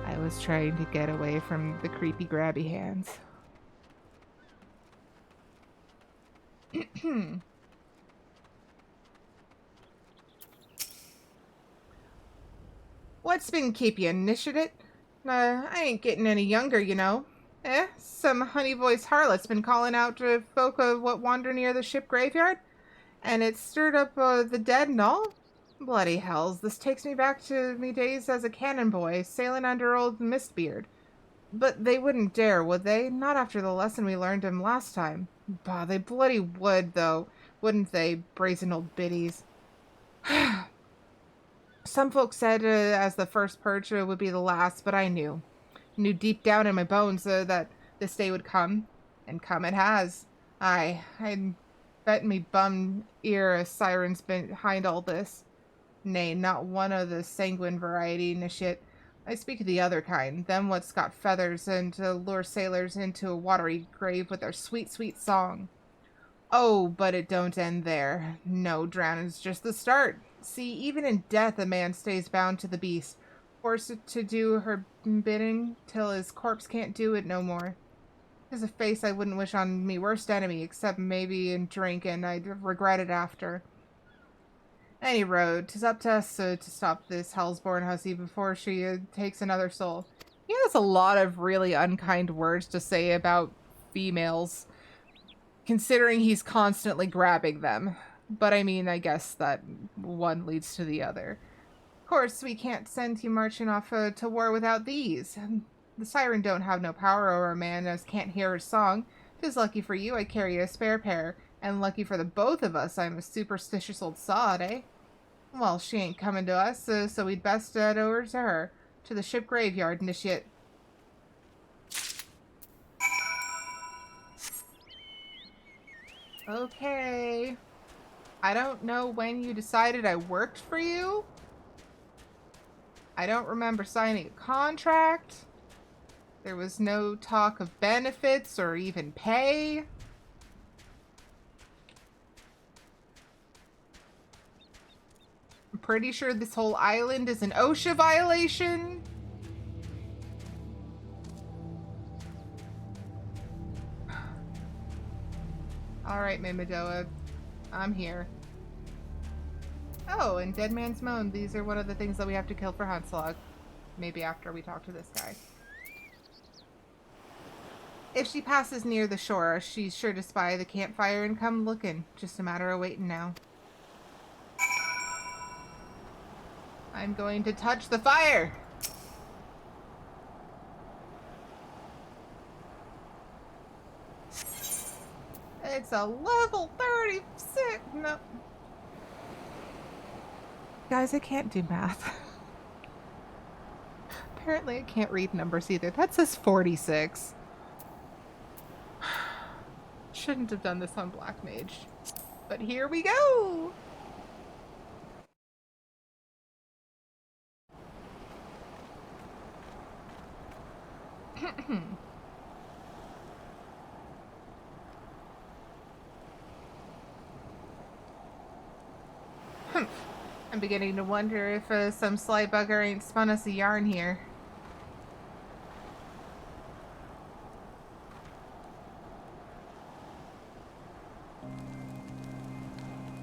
I was trying to get away from the creepy grabby hands. What's been keeping you, Nishidit? I ain't getting any younger, you know. Some honey-voiced harlot's been calling out to folk what wander near the ship graveyard, and it stirred up the dead and all? Bloody hells, this takes me back to me days as a cannon boy, sailing under old Mistbeard. But they wouldn't dare, would they? Not after the lesson we learned him last time. Bah, they bloody would, though, wouldn't they, brazen old biddies? Some folks said as the first purge would be the last, but I knew deep down in my bones that this day would come, and come it has. I bet me bum ear a siren's behind all this. Nay, not one of the sanguine variety, Nishit. I speak of the other kind, them what's got feathers and lure sailors into a watery grave with their sweet, sweet song. Oh, but it don't end there. No, drowning's just the start. See, even in death a man stays bound to the beast, forced to do her bidding till his corpse can't do it no more. There's a face I wouldn't wish on me worst enemy, except maybe in drink, and I'd regret it after. Any road, 'tis up to us to stop this hellsborn hussy before she takes another soul. He has a lot of really unkind words to say about females, considering he's constantly grabbing them. But I mean, I guess that one leads to the other. Of course, we can't send you marching off to war without these. The siren don't have no power over a man as can't hear her song. 'Tis lucky for you I carry a spare pair, and lucky for the both of us I'm a superstitious old sod, eh? Well, she ain't coming to us, so we'd best head over to her, to the ship graveyard, Nishit. Okay. I don't know when you decided I worked for you. I don't remember signing a contract. There was no talk of benefits or even pay. I'm pretty sure this whole island is an OSHA violation. Alright, Mimidoa. I'm here. Oh, and Dead Man's Moan. These are one of the things that we have to kill for Hanslog. Maybe after we talk to this guy. If she passes near the shore, she's sure to spy the campfire and come looking. Just a matter of waiting now. I'm going to touch the fire! It's a level 36! No. Guys, I can't do math. Apparently I can't read numbers either. That says 46. Shouldn't have done this on Black Mage. But here we go! I'm beginning to wonder if some sly bugger ain't spun us a yarn here.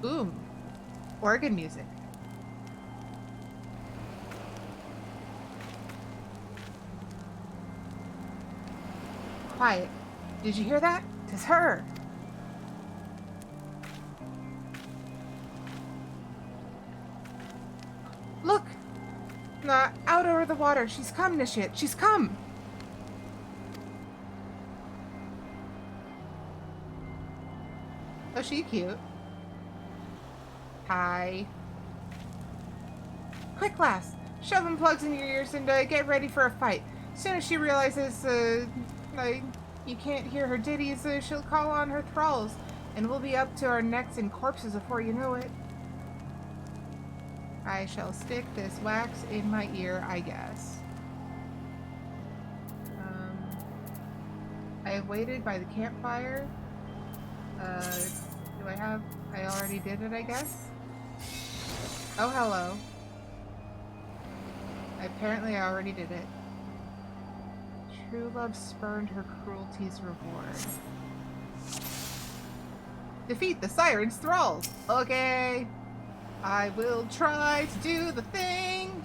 Ooh, organ music. Quiet. Did you hear that? 'Tis her. Look! Out over the water. She's come, Nishit. She's come! Oh, she cute. Hi. Quick, lass. Shove them plugs in your ears and get ready for a fight. As soon as she realizes you can't hear her ditties, she'll call on her thralls, and we'll be up to our necks in corpses before you know it. I shall stick this wax in my ear, I guess. I have waited by the campfire. Do I have... I already did it, I guess? Oh, hello. Apparently I already did it. True love spurned her cruelty's reward. Defeat the siren's thralls! Okay! I will try to do the thing!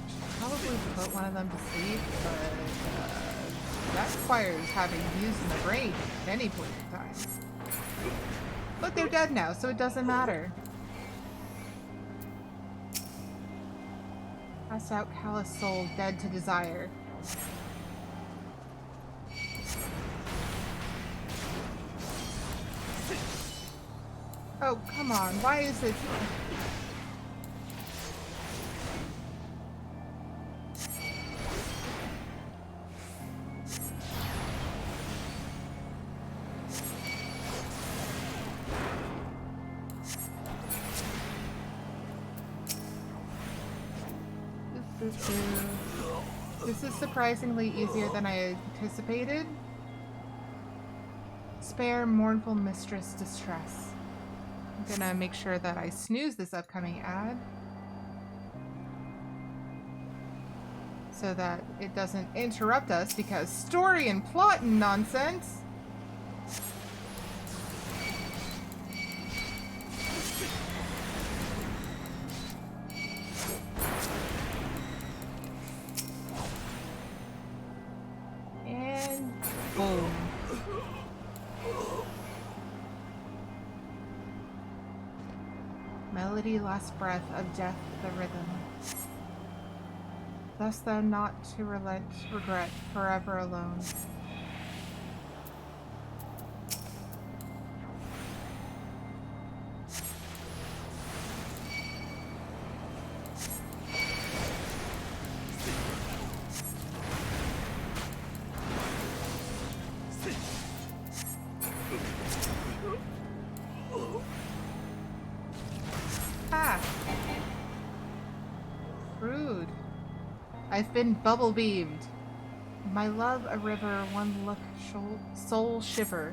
Should probably put one of them to sleep, but that requires having used my brain at any point in time. But they're dead now, so it doesn't matter. Cast out callous soul, dead to desire. Oh, come on. Why is it... This is surprisingly easier than I anticipated. Spare mournful mistress distress. I'm gonna make sure that I snooze this upcoming ad so that it doesn't interrupt us, because story and plot and nonsense. And boom. Melody, last breath of death, the rhythm. Thus thou not to relent, regret, forever alone. Rude. I've been bubble beamed. My love a river, one look, soul shiver.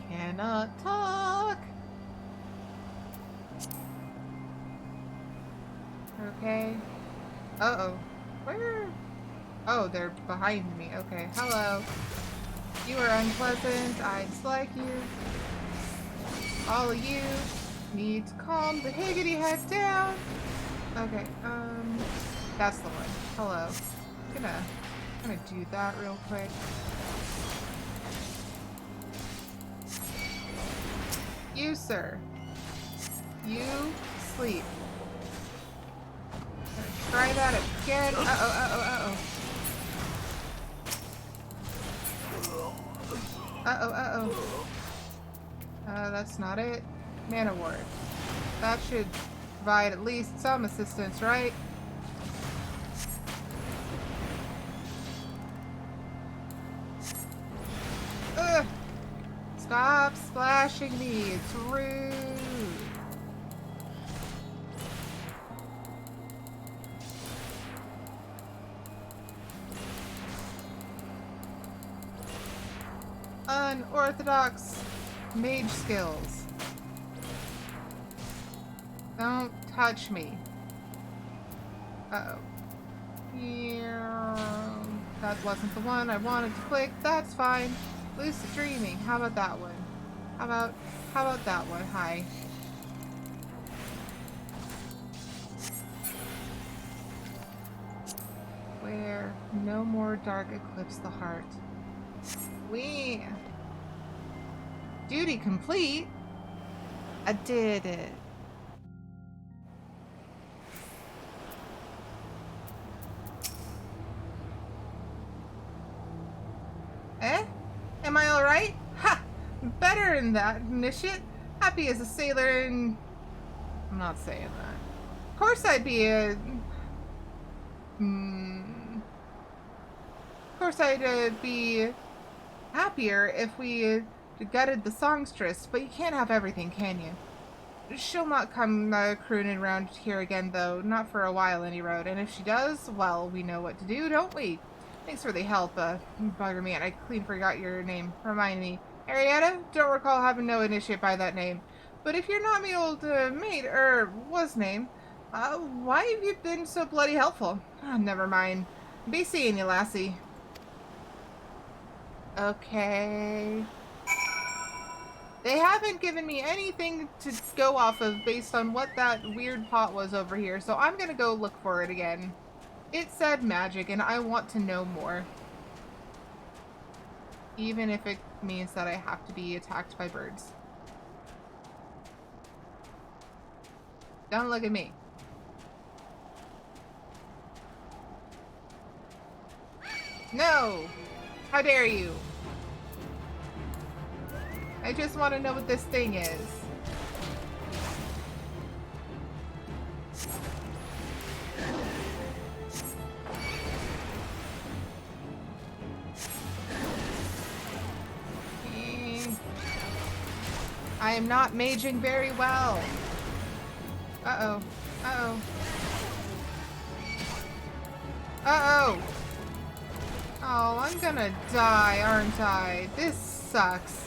Cannot talk. Okay. Uh-oh. Where? Oh, they're behind me. Okay. Hello. You are unpleasant. I dislike you. All of you need to calm the higgity head down. Okay, that's the one. Hello. I'm gonna do that real quick. You, sir. You sleep. Gonna try that again. Uh-oh. That's not it. Mana ward. That should provide at least some assistance, right? Ugh! Stop splashing me. It's rude. Unorthodox mage skills. Don't touch me. Uh-oh. Yeah. That wasn't the one I wanted to click. That's fine. Lucid dreaming. How about that one? How about that one? Hi. Where no more dark eclipse the heart. We duty complete. I did it. Eh? Am I alright? Ha! Better than that, Nishit. Happy as a sailor and... I'm not saying that. Of course I'd be a... Of course I'd be happier if we gutted the songstress, but you can't have everything, can you? She'll not come crooning around here again, though. Not for a while, any road. And if she does, well, we know what to do, don't we? Thanks for the help, Bugger Man. I clean forgot your name. Remind me. Aerietta? Don't recall having no initiate by that name. But if you're not me old mate, was name, why have you been so bloody helpful? Oh, never mind. Be seeing you, lassie. Okay. They haven't given me anything to go off of based on what that weird pot was over here, so I'm gonna go look for it again. It said magic, and I want to know more. Even if it means that I have to be attacked by birds. Don't look at me. No! How dare you? I just want to know what this thing is. I am not maging very well. Uh-oh. Uh-oh. Uh-oh! Oh, I'm gonna die, aren't I? This sucks.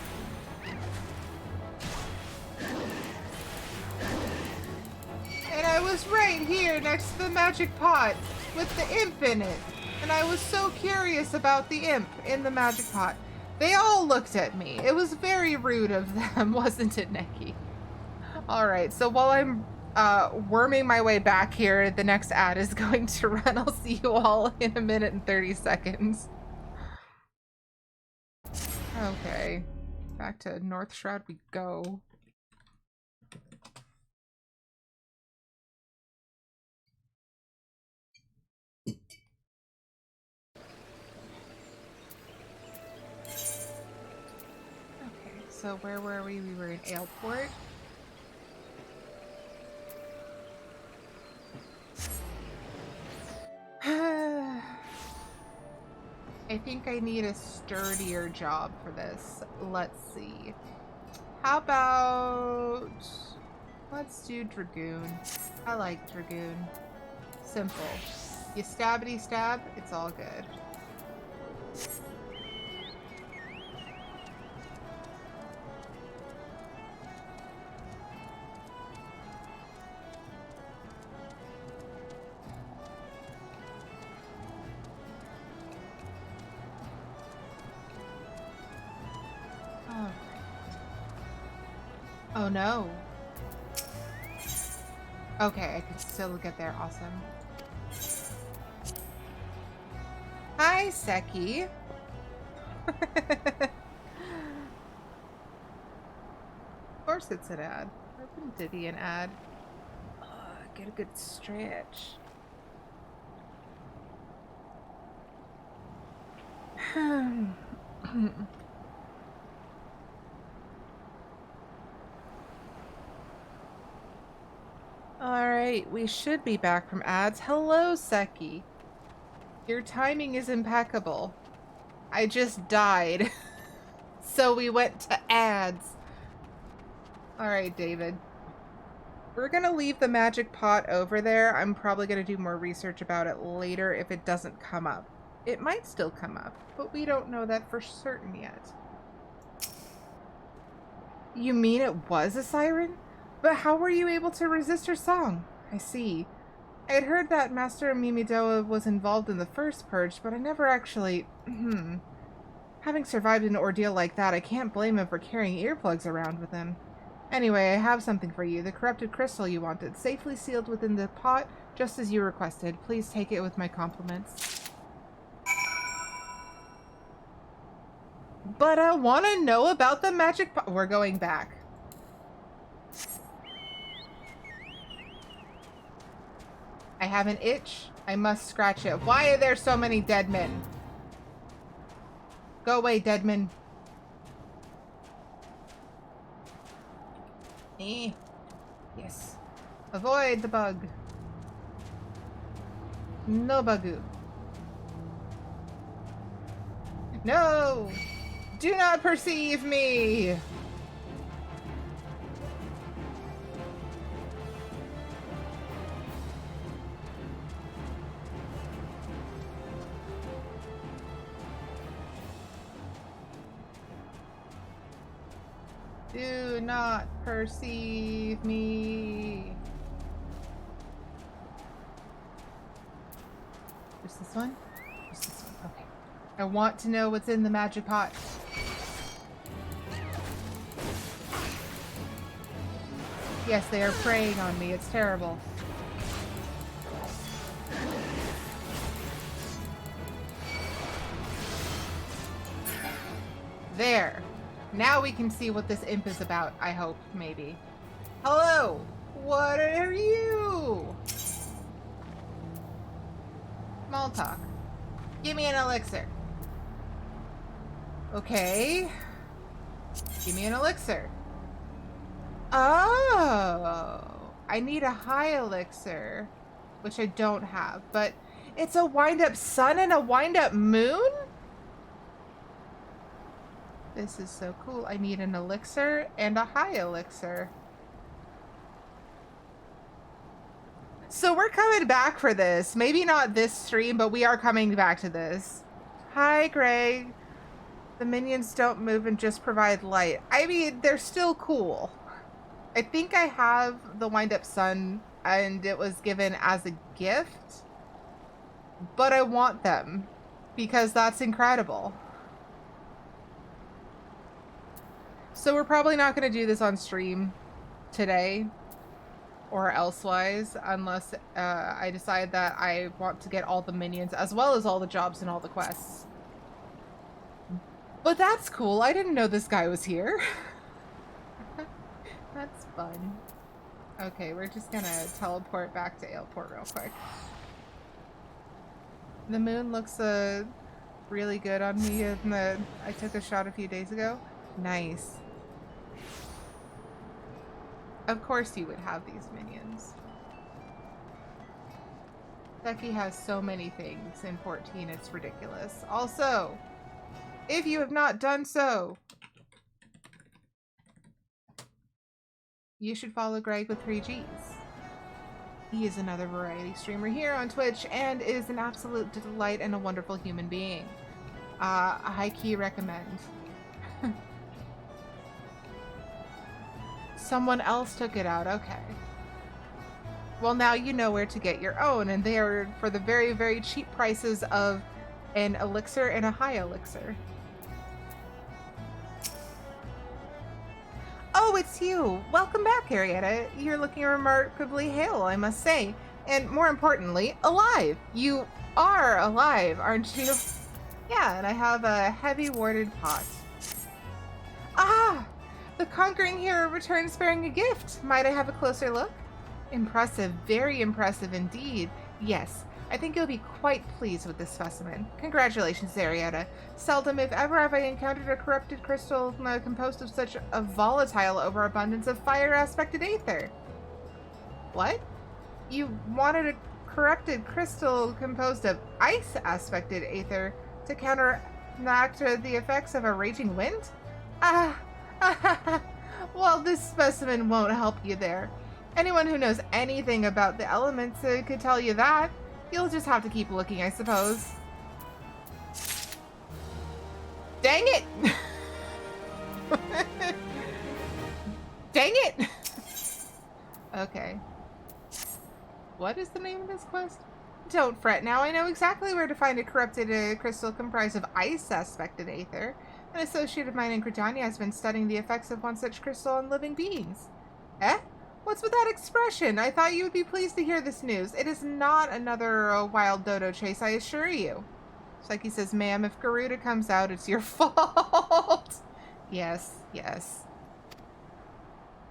And I was right here next to the magic pot with the imp in it. And I was so curious about the imp in the magic pot. They all looked at me. It was very rude of them, wasn't it, Neki? Alright, so while I'm worming my way back here, the next ad is going to run. I'll see you all in 1 minute and 30 seconds. Okay. Back to North Shroud we go. So where were we? We were in Aleport. I think I need a sturdier job for this. Let's see. How about... let's do Dragoon. I like Dragoon. Simple. You stabbity stab, it's all good. Oh no. Okay, I can still get there. Awesome. Hi, Seki. Of course it's an ad. Why wouldn't it be an ad? Get a good stretch. Alright, we should be back from ads. Hello, Seki. Your timing is impeccable. I just died. So we went to ads. Alright, David. We're gonna leave the magic pot over there. I'm probably gonna do more research about it later if it doesn't come up. It might still come up, but we don't know that for certain yet. You mean it was a siren? But how were you able to resist her song? I see. I had heard that Master Mimidoa was involved in the first purge, but I never actually... Having survived an ordeal like that, I can't blame him for carrying earplugs around with him. Anyway, I have something for you. The corrupted crystal you wanted, safely sealed within the pot, just as you requested. Please take it with my compliments. But I want to know about the magic pot. We're going back. I have an itch. I must scratch it. Why are there so many dead men? Go away, dead men. Yes. Avoid the bug. No bagu. No! Do not perceive me! Do not perceive me. Just this one? Just this one. Okay. I want to know what's in the magic pot. Yes, they are preying on me. It's terrible. There. Now we can see what this imp is about, I hope, maybe. Hello! What are you? Small talk. Give me an elixir. Okay. Give me an elixir. Oh! I need a high elixir, which I don't have, but it's a wind-up sun and a wind-up moon? This is so cool. I need an elixir and a high elixir. So we're coming back for this. Maybe not this stream, but we are coming back to this. Hi, Greg. The minions don't move and just provide light. I mean, they're still cool. I think I have the wind-up sun and it was given as a gift. But I want them because that's incredible. So we're probably not going to do this on stream today or elsewise unless I decide that I want to get all the minions as well as all the jobs and all the quests. But that's cool. I didn't know this guy was here. That's fun. Okay, we're just going to teleport back to Aleport real quick. The moon looks really good on me in I took a shot a few days ago. Nice. Of course you would have these minions. Becky has so many things in 14, it's ridiculous. Also, if you have not done so, you should follow Greg with 3 Gs. He is another variety streamer here on Twitch and is an absolute delight and a wonderful human being. High-key recommend. Someone else took it out, okay. Well, now you know where to get your own, and they are for the very, very cheap prices of an elixir and a high elixir. Oh, Oh, it's you. Welcome back, Aerietta. You're looking remarkably hale, I must say. And more importantly, alive. You are alive, aren't you? Yeah, and I have a heavy warded pot. Ah! The conquering hero returns bearing a gift. Might I have a closer look? Impressive, very impressive indeed. Yes, I think you'll be quite pleased with this specimen. Congratulations, Aerietta. Seldom, if ever, have I encountered a corrupted crystal composed of such a volatile overabundance of fire-aspected aether. What? You wanted a corrupted crystal composed of ice-aspected aether to counteract the effects of a raging wind? Ah, well, this specimen won't help you there. Anyone who knows anything about the elements could tell you that. You'll just have to keep looking, I suppose. Dang it! Dang it! Okay. What is the name of this quest? Don't fret now, I know exactly where to find a corrupted crystal comprised of ice-aspected aether. An associate of mine in Gridania has been studying the effects of one such crystal on living beings. Eh? What's with that expression? I thought you would be pleased to hear this news. It is not another wild dodo chase, I assure you. Psyche says, ma'am, if Garuda comes out, it's your fault. Yes, yes.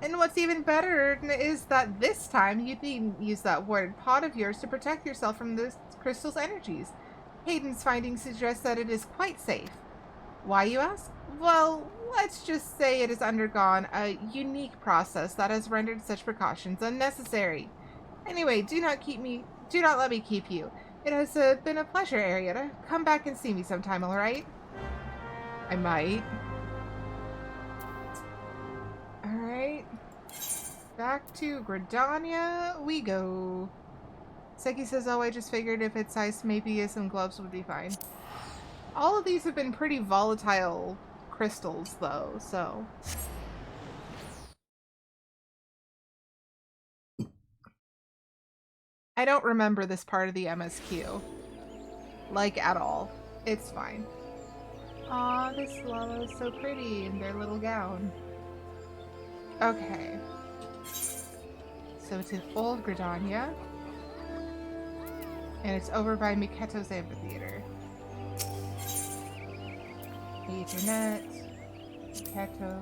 And what's even better is that this time you needn't use that warded pot of yours to protect yourself from the crystal's energies. Hayden's findings suggest that it is quite safe. Why, you ask? Well, let's just say it has undergone a unique process that has rendered such precautions unnecessary. Anyway, do not let me keep you. It has been a pleasure, Aerietta. Come back and see me sometime, alright? I might. Alright. Back to Gridania we go. Seki says, oh, I just figured if it's ice, maybe some gloves would be fine. All of these have been pretty volatile crystals, though, so... I don't remember this part of the MSQ. Like, at all. It's fine. Aw, this Lala is so pretty in their little gown. Okay. So it's in Old Gridania. And it's over by Miketo's Amphitheater. Ethernet. Miketo.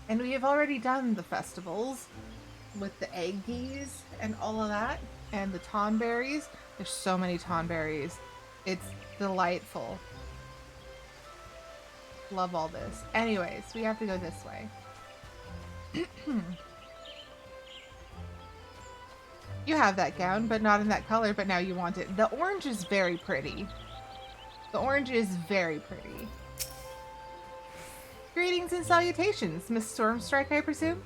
And we have already done the festivals with the egg geese and all of that. And the tonberries. There's so many tonberries. It's delightful. Love all this. Anyways, we have to go this way. You have that gown, but not in that color, but now you want it. The orange is very pretty. The orange is very pretty. Greetings and salutations, Miss Stormstrike, I presume?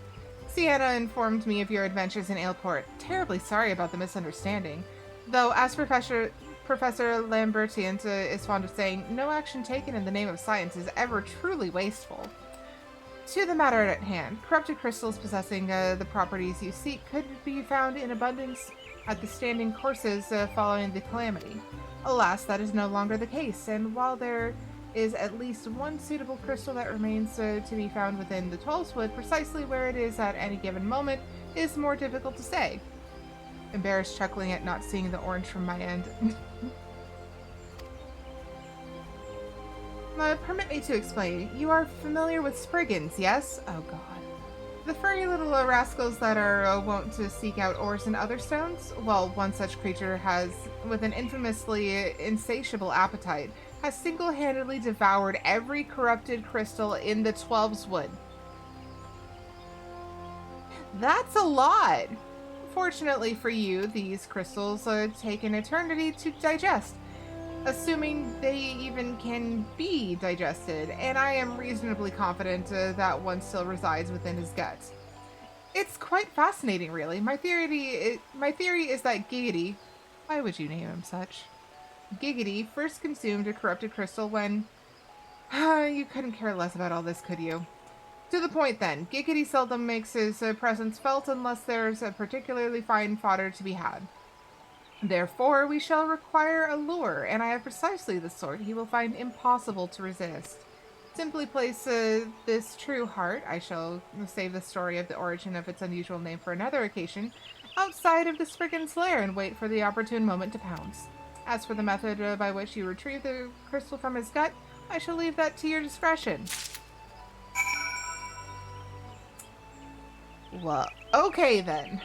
Sienna informed me of your adventures in Ailport. Terribly sorry about the misunderstanding. Though, as Professor Lambertian is fond of saying, no action taken in the name of science is ever truly wasteful. To the matter at hand, corrupted crystals possessing the properties you seek could be found in abundance at the standing courses following the calamity. Alas, that is no longer the case, and while there is at least one suitable crystal that remains to be found within the 12's Wood, precisely where it is at any given moment is more difficult to say. Embarrassed chuckling at not seeing the orange from my end. Permit me to explain. You are familiar with Spriggans, yes? Oh god. The furry little rascals that are wont to seek out ores and other stones? Well, one such creature has, with an infamously insatiable appetite, has single-handedly devoured every corrupted crystal in the 12's Wood. That's a lot! Fortunately for you, these crystals take an eternity to digest, assuming they even can be digested, and I am reasonably confident that one still resides within his guts. It's quite fascinating, really. My theory is that Giggity, why would you name him such? Giggity first consumed a corrupted crystal when... you couldn't care less about all this, could you? To the point then, Giggity seldom makes his presence felt unless there's a particularly fine fodder to be had. Therefore, we shall require a lure, and I have precisely the sort he will find impossible to resist. Simply place this true heart, I shall save the story of the origin of its unusual name for another occasion, outside of the Spriggan's lair and wait for the opportune moment to pounce. As for the method by which you retrieve the crystal from his gut, I shall leave that to your discretion. Well, okay then.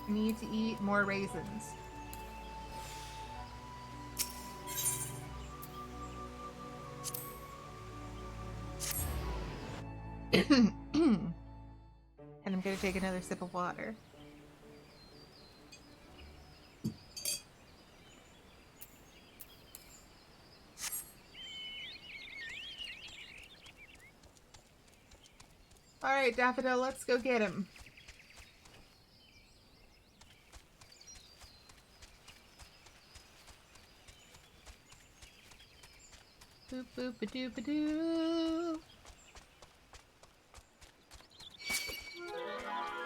Need to eat more raisins. And I'm gonna take another sip of water. Alright, Daffodil, let's go get him. Boop boop a doop a doo.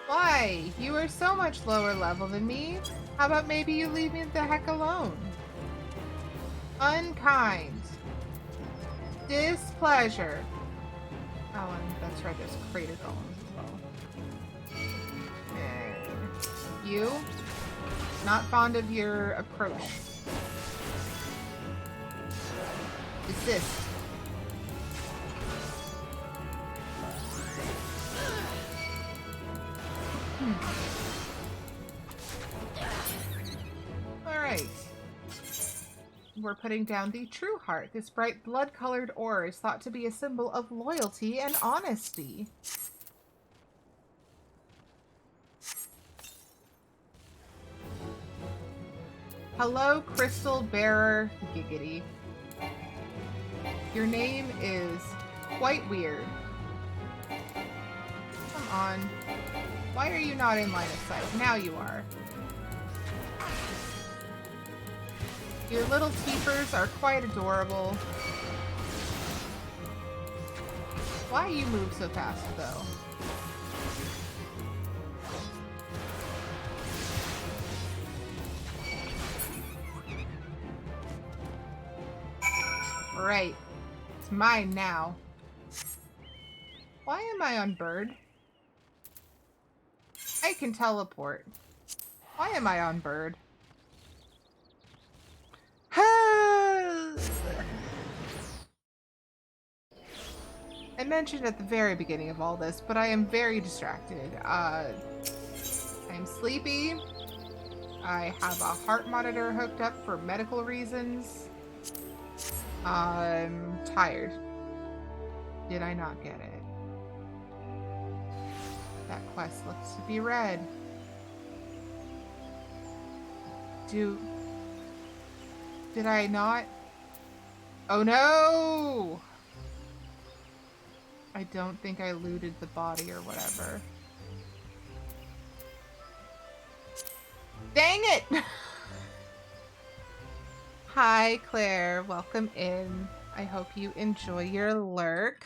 Why? You are so much lower level than me. How about maybe you leave me the heck alone? Unkind. Displeasure. Oh, and that's right, there's crater golems as well. And you? Not fond of your approach. Desist. Alright. We're putting down the true heart. This bright blood-colored ore is thought to be a symbol of loyalty and honesty. Hello, Crystal Bearer Giggity. Your name is quite weird. Come on. Why are you not in line of sight? Now you are. Your little teepers are quite adorable. Why you move so fast, though? Right. It's mine now. Why am I on bird? I can teleport. Why am I on bird? I mentioned at the very beginning of all this, but I am very distracted. I'm sleepy. I have a heart monitor hooked up for medical reasons. I'm tired. Did I not get it? That quest looks to be red. Did I not? Oh no! I don't think I looted the body or whatever. Dang it! Hi, Claire. Welcome in. I hope you enjoy your lurk.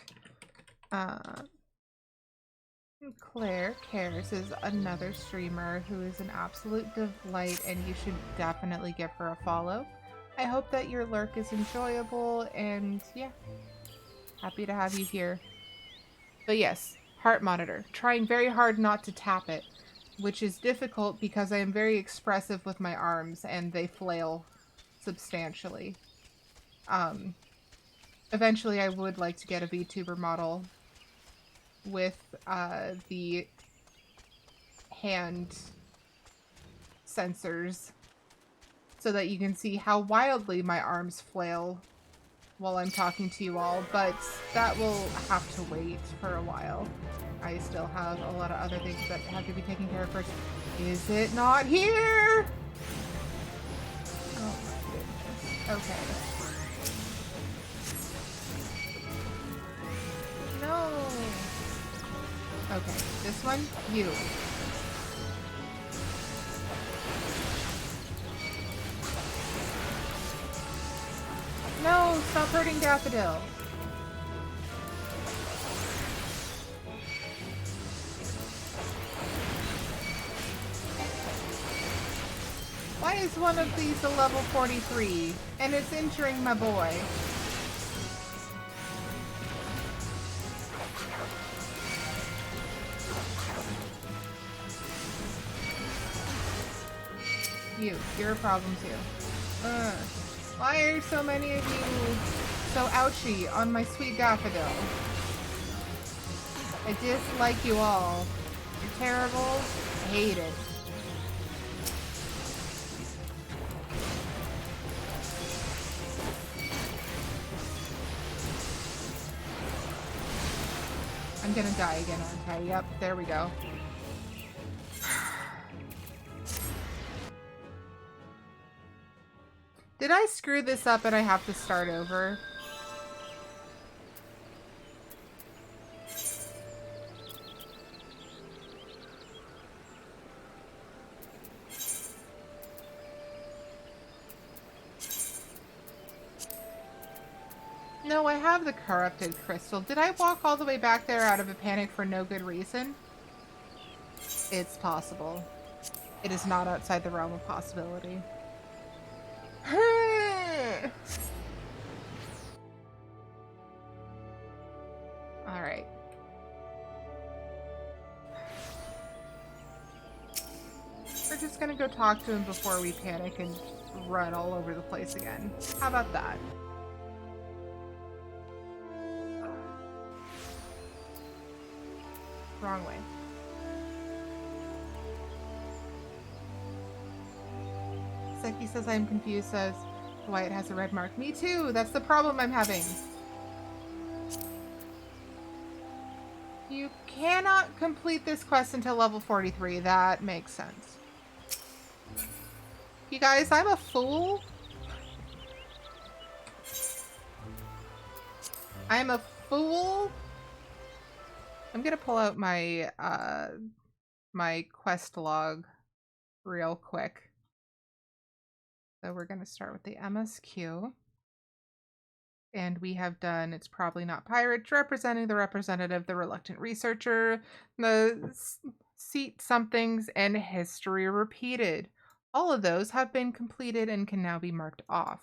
Claire Cares is another streamer who is an absolute delight, and you should definitely give her a follow. I hope that your lurk is enjoyable, and yeah, happy to have you here. But yes, heart monitor. Trying very hard not to tap it, which is difficult because I am very expressive with my arms and they flail substantially. Eventually I would like to get a VTuber model with the hand sensors so that you can see how wildly my arms flail while I'm talking to you all, but that will have to wait for a while. I still have a lot of other things that have to be taken care of first. Is it not here? Oh my goodness. Okay. No. Okay, this one, you. No, stop hurting Daffodil. Why is one of these a level 43? And it's injuring my boy. You're a problem too. Why are so many of you so ouchy on my sweet daffodil? I dislike you all. You're terrible. I hate it. I'm gonna die again, aren't I? Yep, there we go. Did I screw this up and I have to start over? No, I have the corrupted crystal. Did I walk all the way back there out of a panic for no good reason? It's possible. It is not outside the realm of possibility. Alright. We're just gonna go talk to him before we panic and run all over the place again. How about that? Wrong way. Seki says I'm confused as to why it has a red mark. Me too! That's the problem I'm having. You cannot complete this quest until level 43. That makes sense. You guys, I'm a fool. I'm a fool. I'm gonna pull out my my quest log real quick. So we're gonna start with the MSQ. And we have done It's Probably Not Pirate, representing the representative, the reluctant researcher, the seat somethings, and history repeated. All of those have been completed and can now be marked off.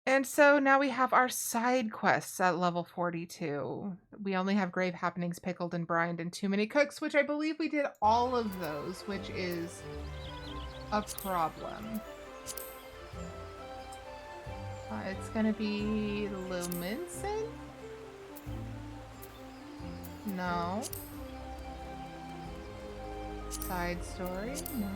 And so now we have our side quests at level 42. We only have Grave Happenings, Pickled and Brined, and Too Many Cooks, which I believe we did all of those, which is a problem. It's gonna be Luminson? No. Side story? No.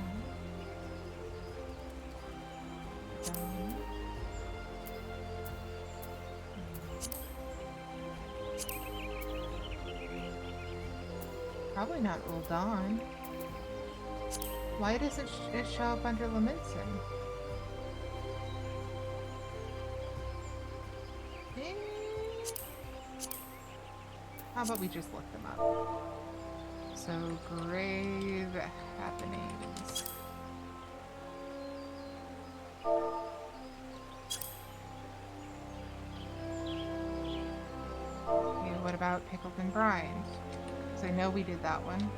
Probably not Uldan. Why doesn't it show up under Luminson? How about we just look them up? So, Grave Happenings. Okay, what about Pickled and Brined? Because I know we did that one.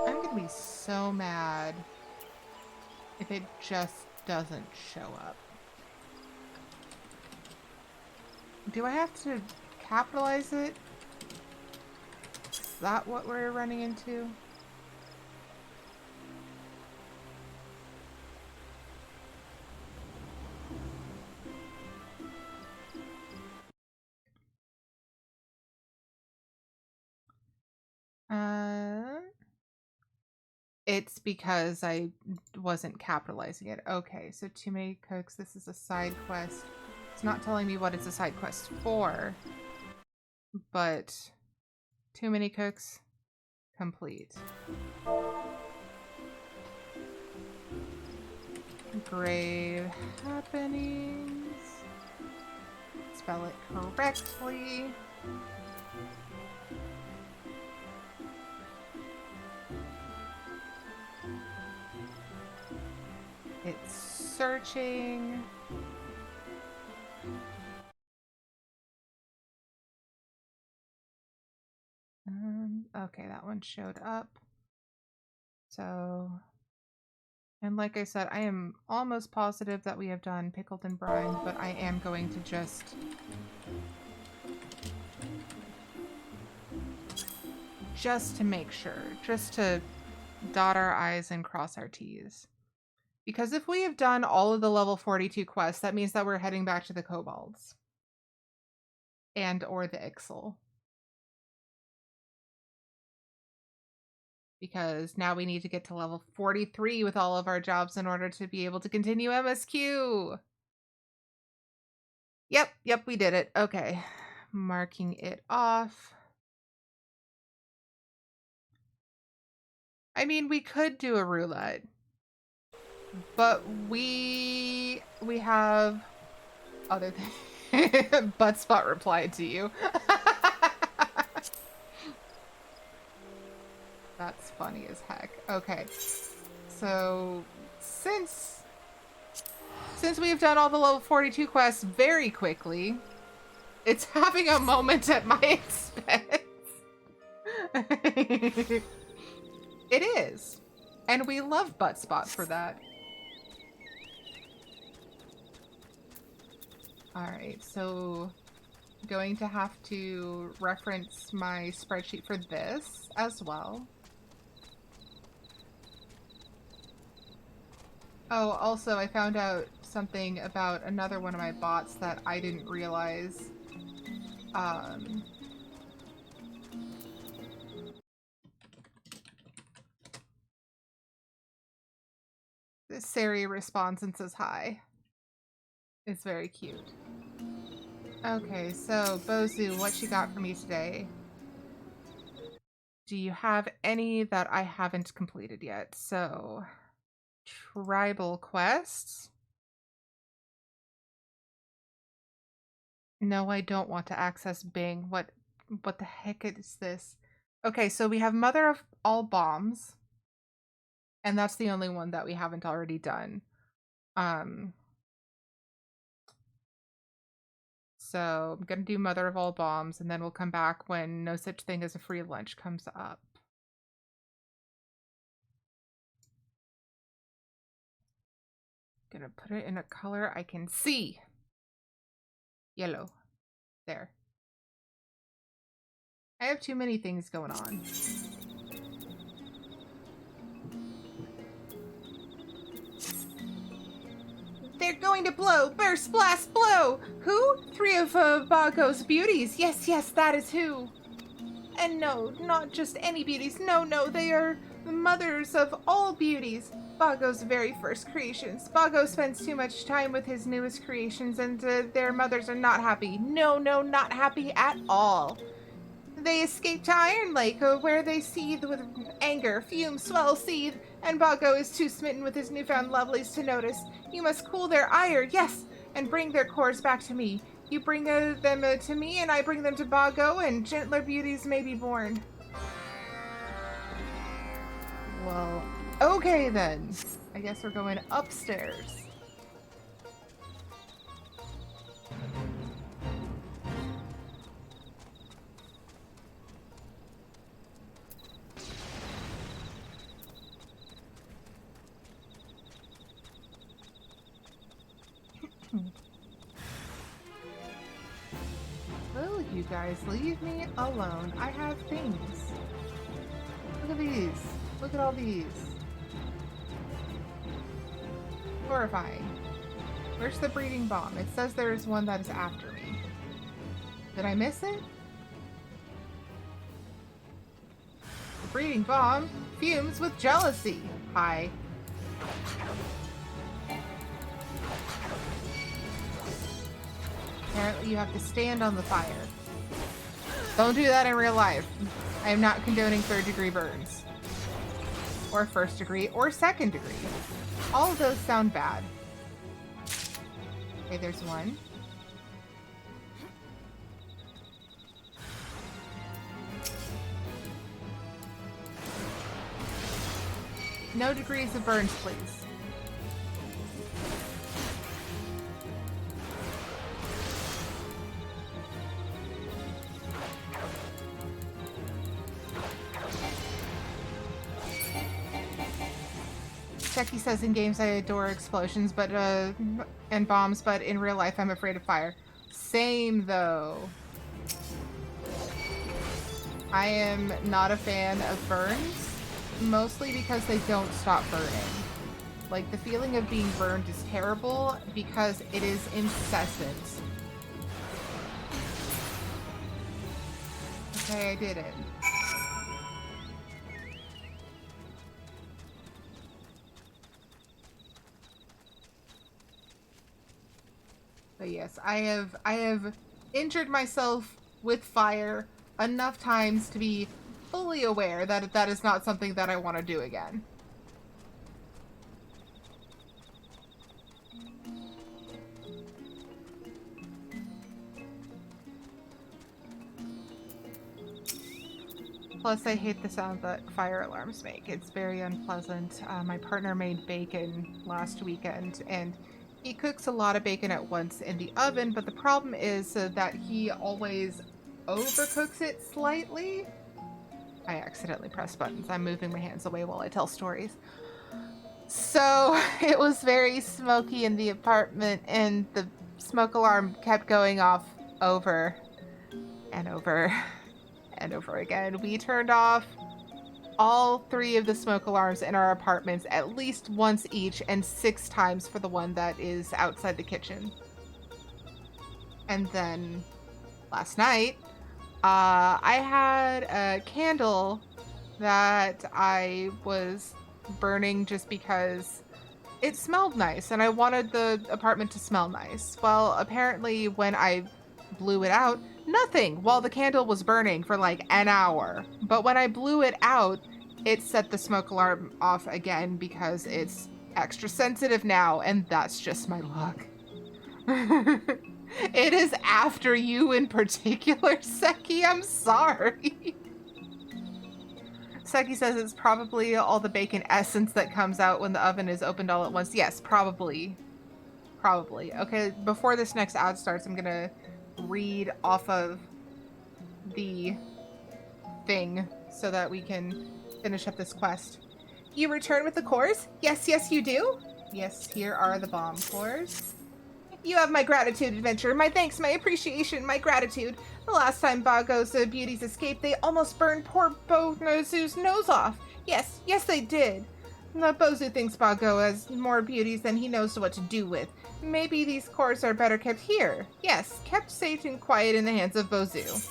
I'm gonna be so mad if it just doesn't show up. Do I have to capitalize it? Is that what we're running into? It's because I wasn't capitalizing it. Okay, so Too Many Cooks, this is a side quest. It's not telling me what it's a side quest for, but Too Many Cooks, complete. Grave Happenings. spell it correctly. It's searching. Okay, that one showed up. So, and like I said, I am almost positive that we have done pickled and brined, but I am going to just to make sure, just to dot our I's and cross our T's. Because if we have done all of the level 42 quests, that means that we're heading back to the kobolds. And or the Ixal. Because now we need to get to level 43 with all of our jobs in order to be able to continue MSQ. Yep, we did it. Okay. Marking it off. I mean, we could do a roulette. But we have other things. Buttspot replied to you. That's funny as heck. Okay. So since we've done all the level 42 quests very quickly, it's having a moment at my expense. It is. And we love Buttspot for that. Alright, so I'm going to have to reference my spreadsheet for this as well. Oh, also I found out something about another one of my bots that I didn't realize. Sari responds and says hi. It's very cute. Okay, so Bozu, what you got for me today? Do you have any that I haven't completed yet? So, tribal quests. No, I don't want to access Bing. What the heck is this? Okay, so we have Mother of All Bombs. And that's the only one that we haven't already done. So I'm gonna do Mother of All Bombs, and then we'll come back when No Such Thing as a Free Lunch comes up. Gonna put it in a color I can see. Yellow. There. I have too many things going on. They're going to blow! Burst, blast, blow! Who? 3 of Bago's beauties. Yes, that is who. And no, not just any beauties. No, they are the mothers of all beauties. Bago's very first creations. Bago spends too much time with his newest creations, and their mothers are not happy. No, not happy at all. They escape to Iron Lake, where they seethe with anger, fume, swell, seethe, and Bago is too smitten with his newfound lovelies to notice. You must cool their ire, yes, and bring their cores back to me. You bring them to me, and I bring them to Bago, and gentler beauties may be born. Well, okay then. I guess we're going upstairs. Will you guys leave me alone? I have things. Look at these. Look at all these. Horrifying. Where's the breeding bomb? It says there is one that is after me. Did I miss it? The breeding bomb fumes with jealousy. Hi. Apparently you have to stand on the fire. Don't do that in real life. I am not condoning 3rd-degree burns. Or 1st degree, or 2nd degree. All of those sound bad. Okay, there's one. No degrees of burns, please. Becky says in games I adore explosions, but and bombs, but in real life I'm afraid of fire. Same though. I am not a fan of burns, mostly because they don't stop burning. Like, the feeling of being burned is terrible because it is incessant. Okay, I did it. But yes, I have injured myself with fire enough times to be fully aware that that is not something that I want to do again. Plus, I hate the sound that fire alarms make. It's very unpleasant. My partner made bacon last weekend, and he cooks a lot of bacon at once in the oven, but the problem is that he always overcooks it slightly. I accidentally pressed buttons. I'm moving my hands away while I tell stories. So it was very smoky in the apartment, and the smoke alarm kept going off over and over and over again. We turned off all 3 of the smoke alarms in our apartments at least once each, and 6 times for the one that is outside the kitchen. And then last night, I had a candle that I was burning just because it smelled nice and I wanted the apartment to smell nice. Well, apparently when I blew it out, nothing while the candle was burning for like an hour. But when I blew it out, it set the smoke alarm off again because it's extra sensitive now, and that's just my luck. It is after you in particular, Seki. I'm sorry. Seki says it's probably all the bacon essence that comes out when the oven is opened all at once. Yes, probably. Probably. Okay, before this next ad starts, I'm gonna read off of the thing so that we can finish up this quest. You return with the cores? Yes, yes, you do. Yes, here are the bomb cores. You have my gratitude, adventure. My thanks, my appreciation, my gratitude. The last time Bago's beauties escaped, they almost burned poor Bozu's nose off. Yes, yes, they did. Bozu thinks Bago has more beauties than he knows what to do with. Maybe these cores are better kept here. Yes, kept safe and quiet in the hands of Bozu.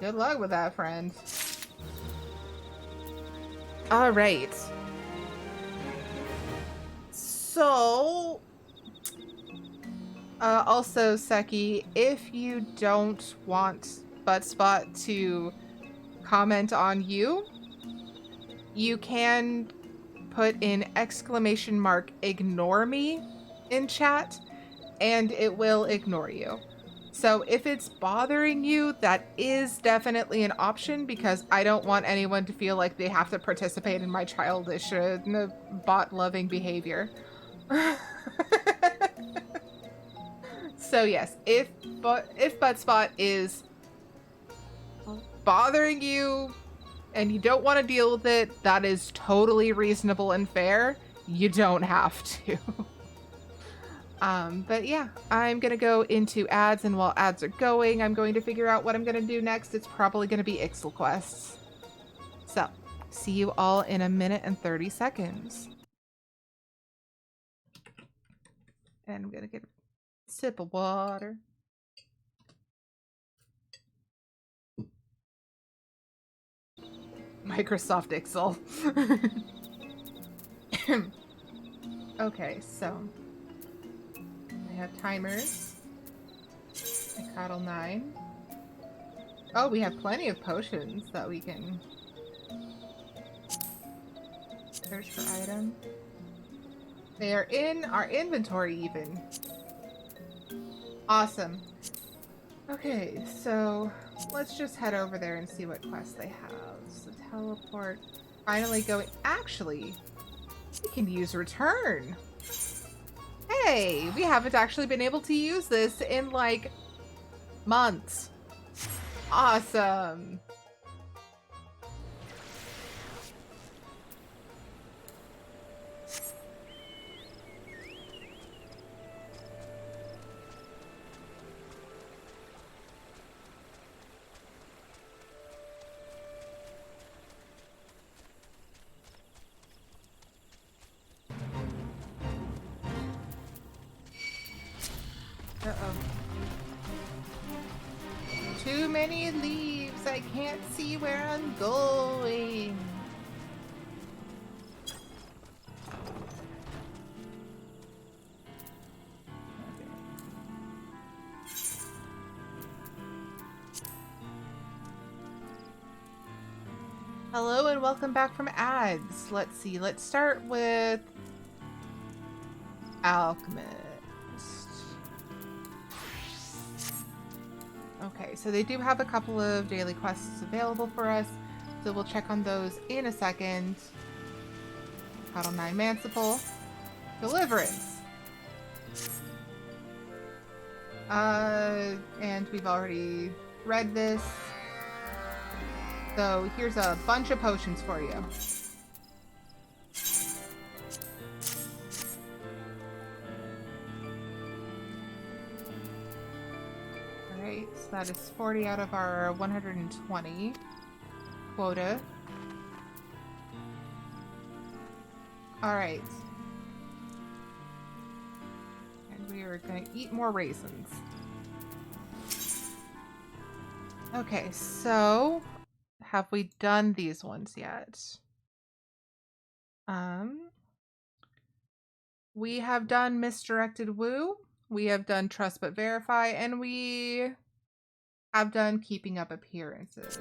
Good luck with that, friend. All right. So... also, Seki, if you don't want Buttspot to comment on you, you can put in ! ignore me in chat, and it will ignore you. So if it's bothering you, that is definitely an option, because I don't want anyone to feel like they have to participate in my childish, bot-loving behavior. So yes, if Buttspot is bothering you and you don't want to deal with it, that is totally reasonable and fair. You don't have to. But yeah, I'm gonna go into ads, and while ads are going, I'm going to figure out what I'm gonna do next. It's probably gonna be Ixal quests. So, see you all in a minute and 30 seconds. And I'm gonna get a sip of water. Microsoft Ixal. Okay, so I have timers. I coddle 9. Oh, we have plenty of potions that we can search for item. They are in our inventory even. Awesome. Okay, so let's just head over there and see what quests they have. So teleport. Finally going. Actually, we can use return. Hey, we haven't actually been able to use this in like months. Awesome. Uh-oh. Too many leaves. I can't see where I'm going. Hello and welcome back from ads. Let's see. Let's start with Alchemist. Okay, so they do have a couple of daily quests available for us, so we'll check on those in a second. Title 9 Manciple. Deliverance. And we've already read this. So here's a bunch of potions for you. Alright, so that is 40 out of our 120 quota. Alright. And we are going to eat more raisins. Okay, so have we done these ones yet? We have done Misdirected Woo, we have done Trust But Verify, and we have done Keeping Up Appearances.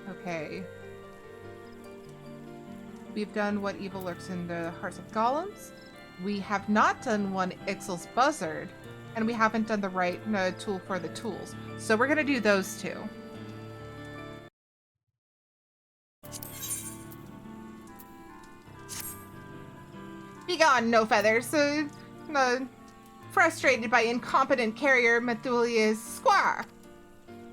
Okay. We've done What Evil Lurks in the Hearts of Golems. We have not done one Ixal's Buzzard, and we haven't done the right tool for the tools. So we're gonna do those two. Begone, No Feathers. Frustrated by incompetent carrier Methulia's squaw.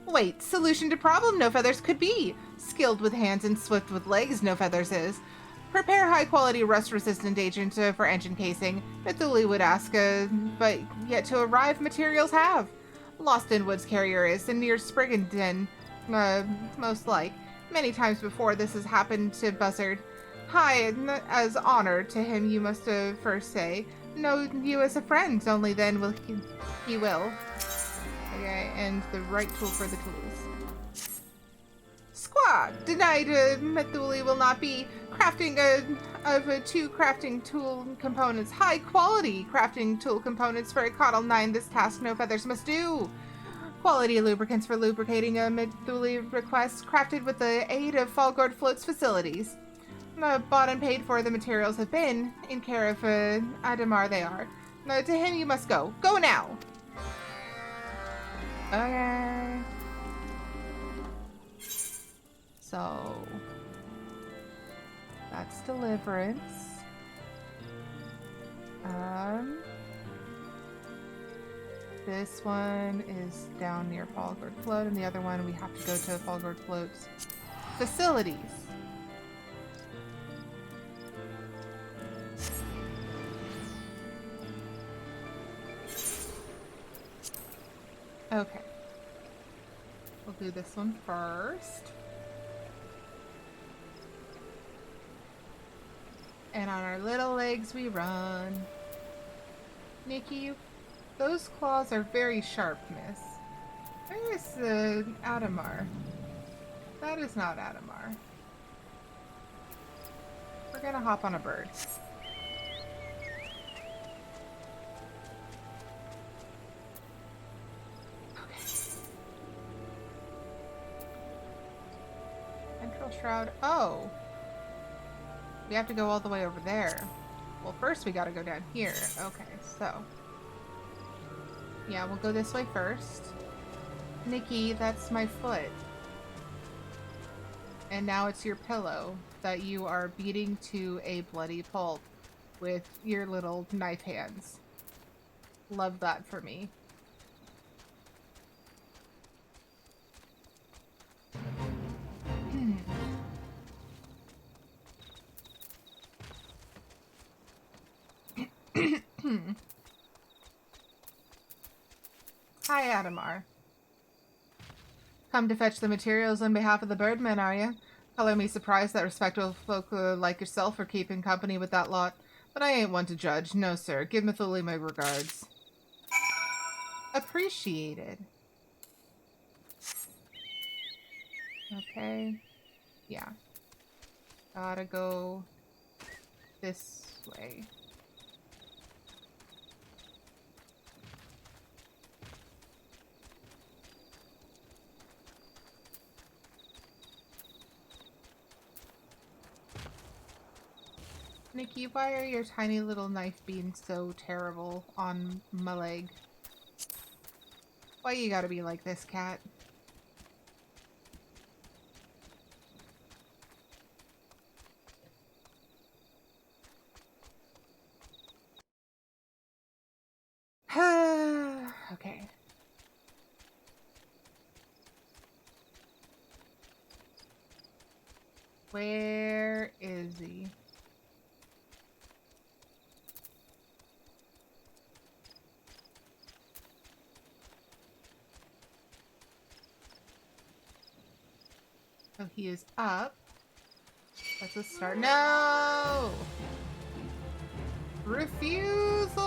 Wait, solution to problem No Feathers could be. Skilled with hands and swift with legs, No Feathers is. Prepare high-quality rust-resistant agent for engine casing. Methulia would ask, but yet to arrive, materials have. Lost in Woods carrier is, and near Spriggenden, most like. Many times before this has happened to Buzzard. Hi, as honor to him you must first say. Know you as a friend, only then will he will. Okay, and the right tool for the tools. Squad! Denied Methulia will not be. Crafting of two crafting tool components. High quality crafting tool components for a Coddle 9. This task No Feathers must do. Quality lubricants for lubricating a Methulia request. Crafted with the aid of Fallgord Float's facilities. Bought and paid for the materials have been. In care of Adamar they are. To him you must go. Go now! Okay. So that's Deliverance. This one is down near Fallgord Float, and the other one we have to go to Fallgord Float's facilities. Okay. We'll do this one first. And on our little legs we run. Nikki, those claws are very sharp, miss. Where is the Adamar? That is not Adamar. We're gonna hop on a bird. Shroud. Oh, we have to go all the way over there. Well, first we gotta go down here. Okay, so yeah, we'll go this way first. Nikki, that's my foot. And now it's your pillow that you are beating to a bloody pulp with your little knife hands. Love that for me. Hi, Adamar. Come to fetch the materials on behalf of the Birdmen, are you? Color me surprised that respectable folk like yourself are keeping company with that lot. But I ain't one to judge. No, sir. Give Mithuli my regards. Appreciated. Okay. Yeah. Gotta go this way. Nikki, why are your tiny little knife being so terrible on my leg? Why you gotta be like this, cat? Okay. Where is he? Oh, he is up. That's a start. No! Refusal!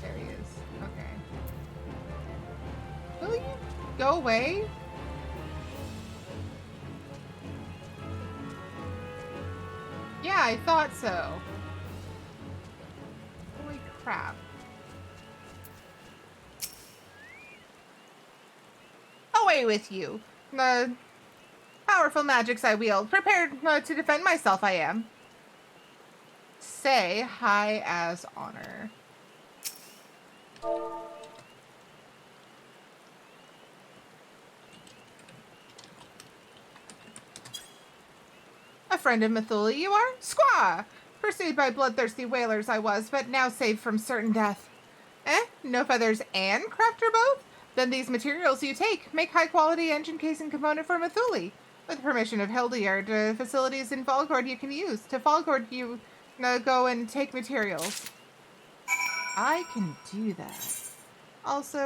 There he is. Okay. Will you go away? Yeah, I thought so. Holy crap. Away with you. The powerful magics I wield. Prepared to defend myself, I am. Say high as honor. A friend of Mithuli, you are? Squaw! Pursued by bloodthirsty whalers I was, but now saved from certain death. Eh? No feathers and craft or both? Then these materials you take make high-quality engine casing component for Mithuli. With permission of Hildeyard, facilities in Falgord you can use. To Falgord you go and take materials. I can do that. Also,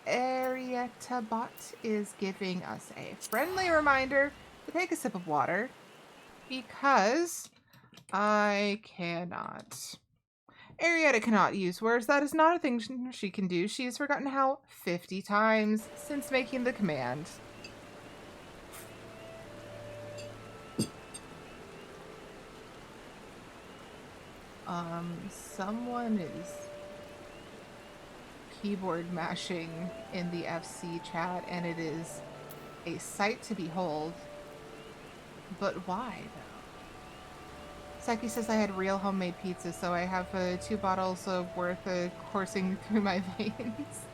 Aerietta Bot is giving us a friendly reminder to take a sip of water. Because I cannot. Aerietta cannot use words. That is not a thing she can do. She has forgotten how 50 times since making the command. Someone is keyboard mashing in the FC chat, and it is a sight to behold. But why, though? Saki says I had real homemade pizza, so I have 2 bottles of worth coursing through my veins.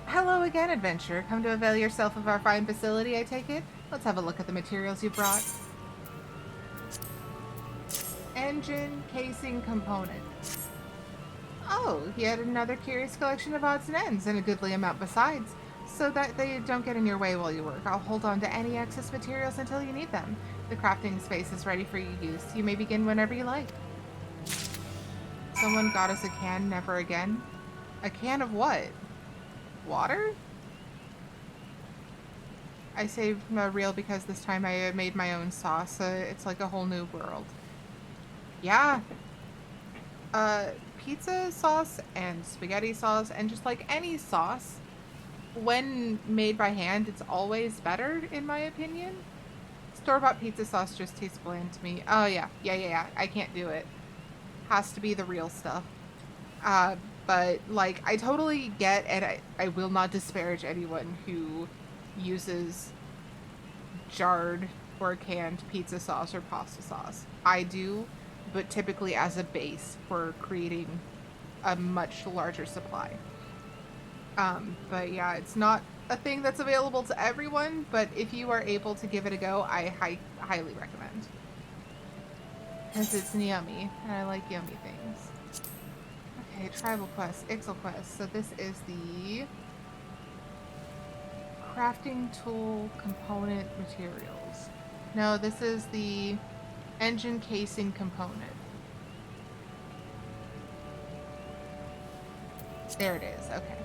Hello again, adventurer. Come to avail yourself of our fine facility, I take it? Let's have a look at the materials you brought. Engine casing component. Oh, yet another curious collection of odds and ends, and a goodly amount besides. So that they don't get in your way while you work, I'll hold on to any excess materials until you need them. The crafting space is ready for your use. You may begin whenever you like. Someone got us a can, never again. A can of what? Water? I say real because this time I made my own sauce. It's like a whole new world. Yeah. Pizza sauce and spaghetti sauce and just like any sauce, when made by hand, it's always better, in my opinion. Store-bought pizza sauce just tastes bland to me. Oh, yeah. Yeah. I can't do it. Has to be the real stuff. But, like, I totally get, and I will not disparage anyone who uses jarred or canned pizza sauce or pasta sauce. I do, but typically as a base for creating a much larger supply. But yeah, it's not a thing that's available to everyone, but if you are able to give it a go, I highly recommend. Because it's yummy, and I like yummy things. Okay, tribal quest, Ixal quest. So this is the crafting tool component materials. No, this is the engine casing component. There it is, okay.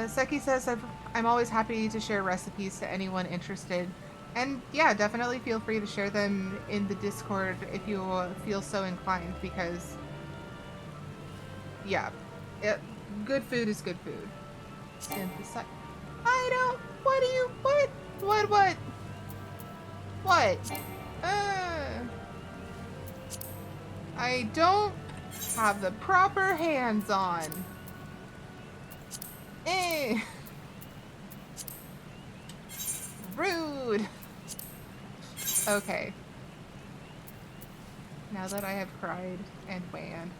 Seki says, I'm always happy to share recipes to anyone interested. And yeah, definitely feel free to share them in the Discord if you feel so inclined, because yeah, good food is good food. Synthesize. I don't. What do you? What? What? I don't have the proper hands on. Rude. Okay. Now that I have cried and wanned.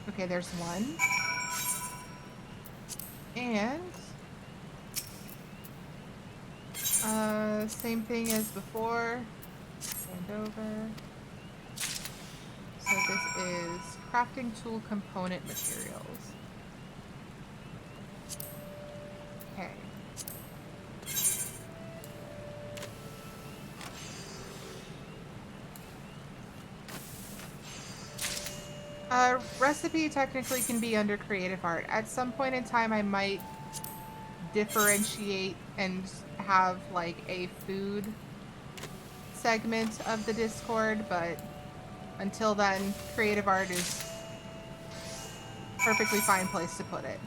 Okay, there's one. And same thing as before. Stand over. So this is crafting tool component materials. Okay. Recipe technically can be under creative art. At some point in time, I might differentiate and have like a food segment of the Discord, but until then, creative art is perfectly fine place to put it.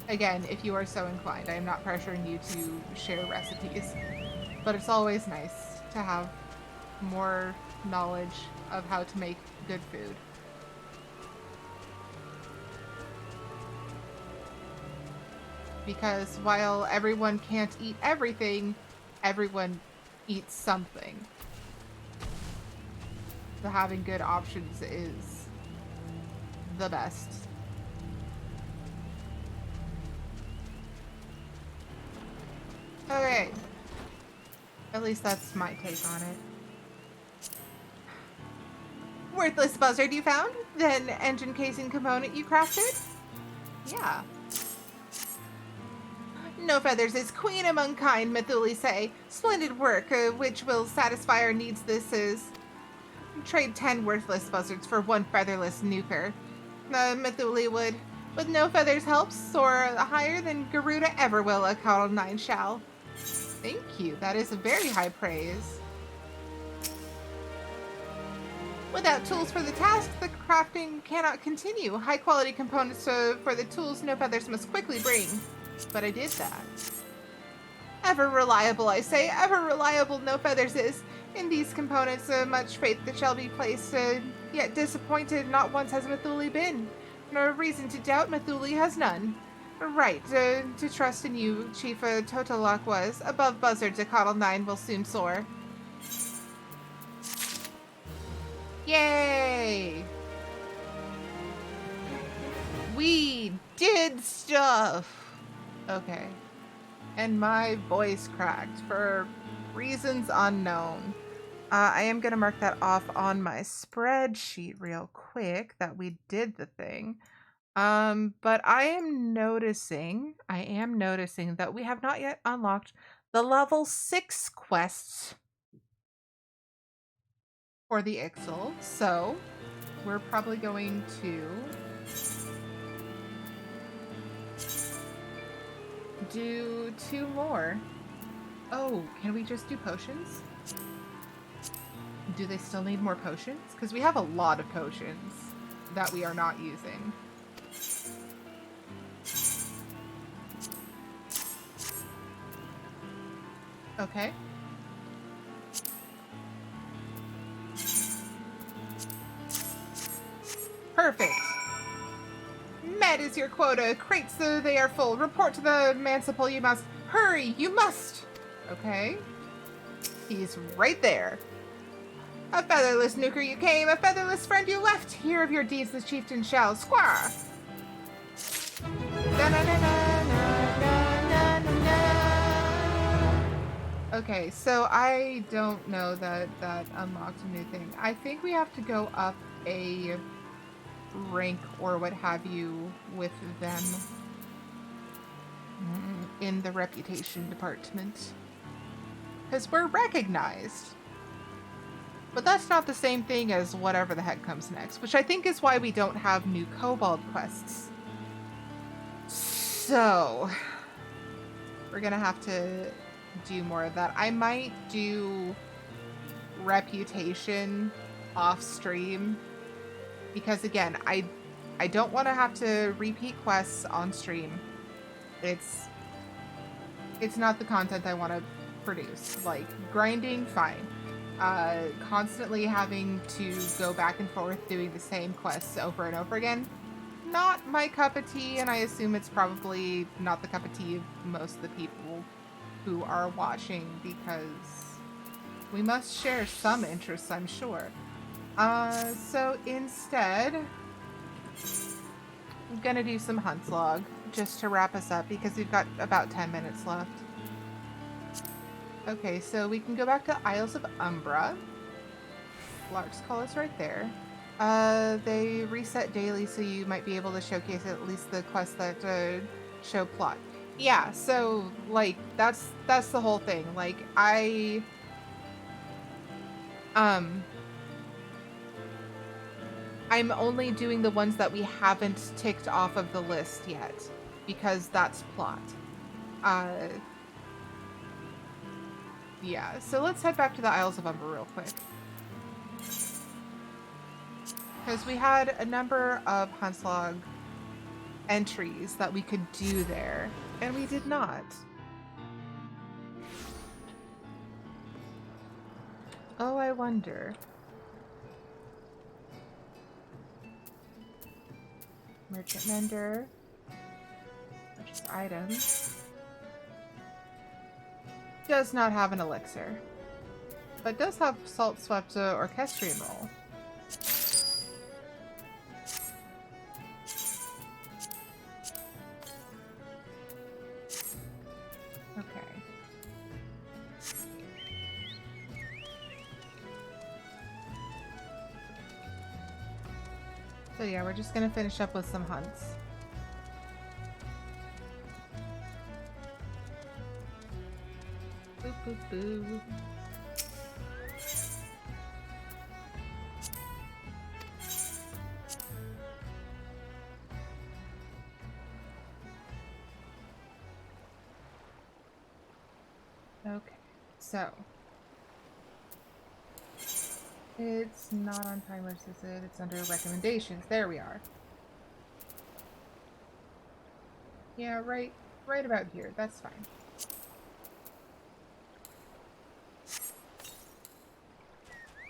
Again, if you are so inclined, I am not pressuring you to share recipes, but it's always nice to have more knowledge of how to make good food. Because while everyone can't eat everything, everyone eats something. So having good options is the best. Okay. At least that's my take on it. Worthless buzzard you found? Then engine casing component you crafted? Yeah. No feathers is queen among kind, Mithuli say. Splendid work, which will satisfy our needs. This is... Trade 10 worthless buzzards for 1 featherless nuker. Mithuli would. With no feathers help, soar higher than Garuda ever will, a Coddle 9 shall. Thank you, that is a very high praise. Without tools for the task, the crafting cannot continue. High quality components for the tools no feathers must quickly bring. But I did that. Ever reliable, I say. Ever reliable no feathers is. In these components, much faith that shall be placed. Yet disappointed not once has Mithuli been. Nor reason to doubt Mithuli has none. Right, to trust in you, Chief Totolok was. Above buzzards, a Coddle 9 will soon soar. Yay! We did stuff! Okay. And my voice cracked for reasons unknown. I am going to mark that off on my spreadsheet real quick that we did the thing. But I am noticing that we have not yet unlocked the level 6 quests for the Ixal. So we're probably going to do 2 more. Oh, can we just do potions? Do they still need more potions? Because we have a lot of potions that we are not using. Okay. Perfect. That is your quota. Crates, they are full. Report to the Mancipal, you must. Hurry, you must. Okay. He's right there. A featherless nuker you came, a featherless friend you left. Hear of your deeds the chieftain shall. Squaw! Okay, so I don't know that that unlocked a new thing. I think we have to go up a rank or what have you with them in the reputation department. Because we're recognized. But that's not the same thing as whatever the heck comes next, which I think is why we don't have new kobold quests. So, we're gonna have to do more of that. I might do reputation off stream because again, I don't want to have to repeat quests on stream. It's not the content I want to produce. Like grinding, fine. Constantly having to go back and forth doing the same quests over and over again, not my cup of tea, and I assume it's probably not the cup of tea of most of the people who are watching because we must share some interests, I'm sure. So instead, I'm gonna do some hunts log just to wrap us up because we've got about 10 minutes left. Okay, so we can go back to Isles of Umbra. Lark's Call is right there. They reset daily, so you might be able to showcase at least the quests that show plot. Yeah, so like that's the whole thing. Like I'm only doing the ones that we haven't ticked off of the list yet because that's plot. Yeah, so let's head back to the Isles of Umbra real quick. Because we had a number of Huntslog entries that we could do there, and we did not. Oh, I wonder. Merchant Mender. Purchase items. Does not have an elixir, but does have Salt Swept Orchestrion roll. Okay. So yeah, we're just gonna finish up with some hunts. Boop, boop, boop. Okay, so it's not on timers, is it? It's under recommendations. There we are. Yeah, right about here. That's fine.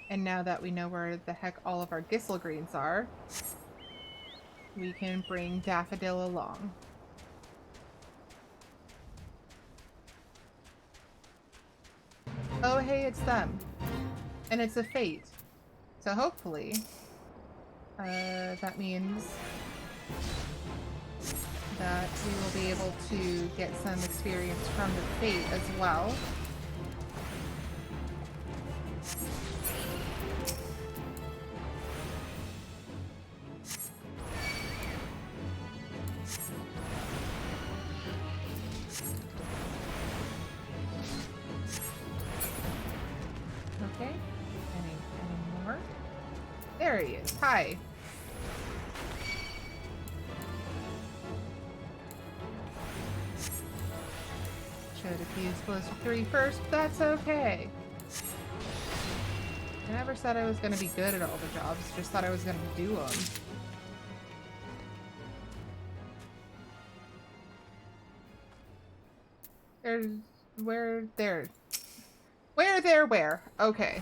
And now that we know where the heck all of our Gisselgreens are, we can bring Daffodil along. Oh, hey, it's them. And it's a fate. So hopefully, that means that we will be able to get some experience from the fate as well. Okay. Any more? There he is. Hi. Should have used Blizzard 3 first, but that's okay. I never said I was going to be good at all the jobs, just thought I was going to do them. There's... where? There. Where? Okay.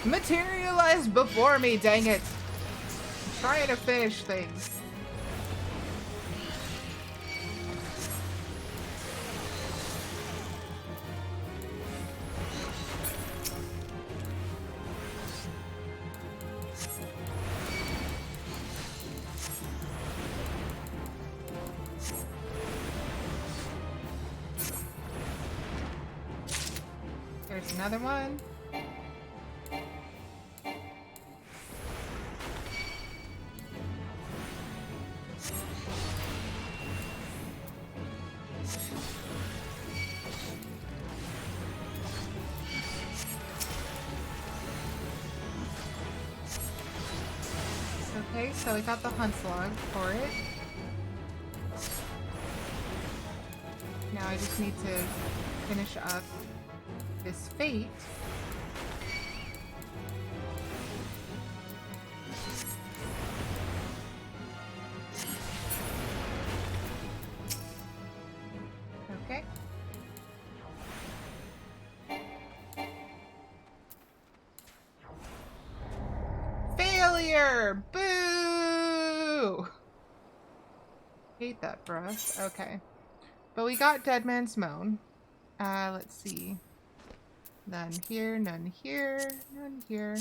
Materialized before me, dang it! trying to finish things. There's another one. Okay, so I got the hunt's log for it. Now I just need to finish up this fate. Okay. Failure! Boo! Hate that for us. Okay. But we got Dead Man's Moan. Let's see. None here, none here, none here.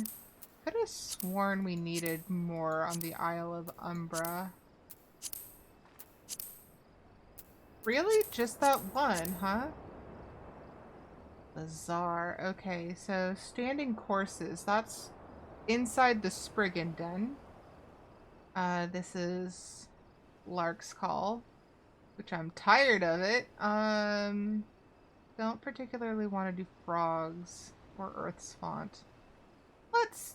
Could have sworn we needed more on the Isle of Umbra. Really? Just that one, huh? Bizarre. Okay, so standing courses. That's inside the Spriggan Den. This is Lark's Call, which I'm tired of it. Don't particularly want to do frogs or Earth's Font. Let's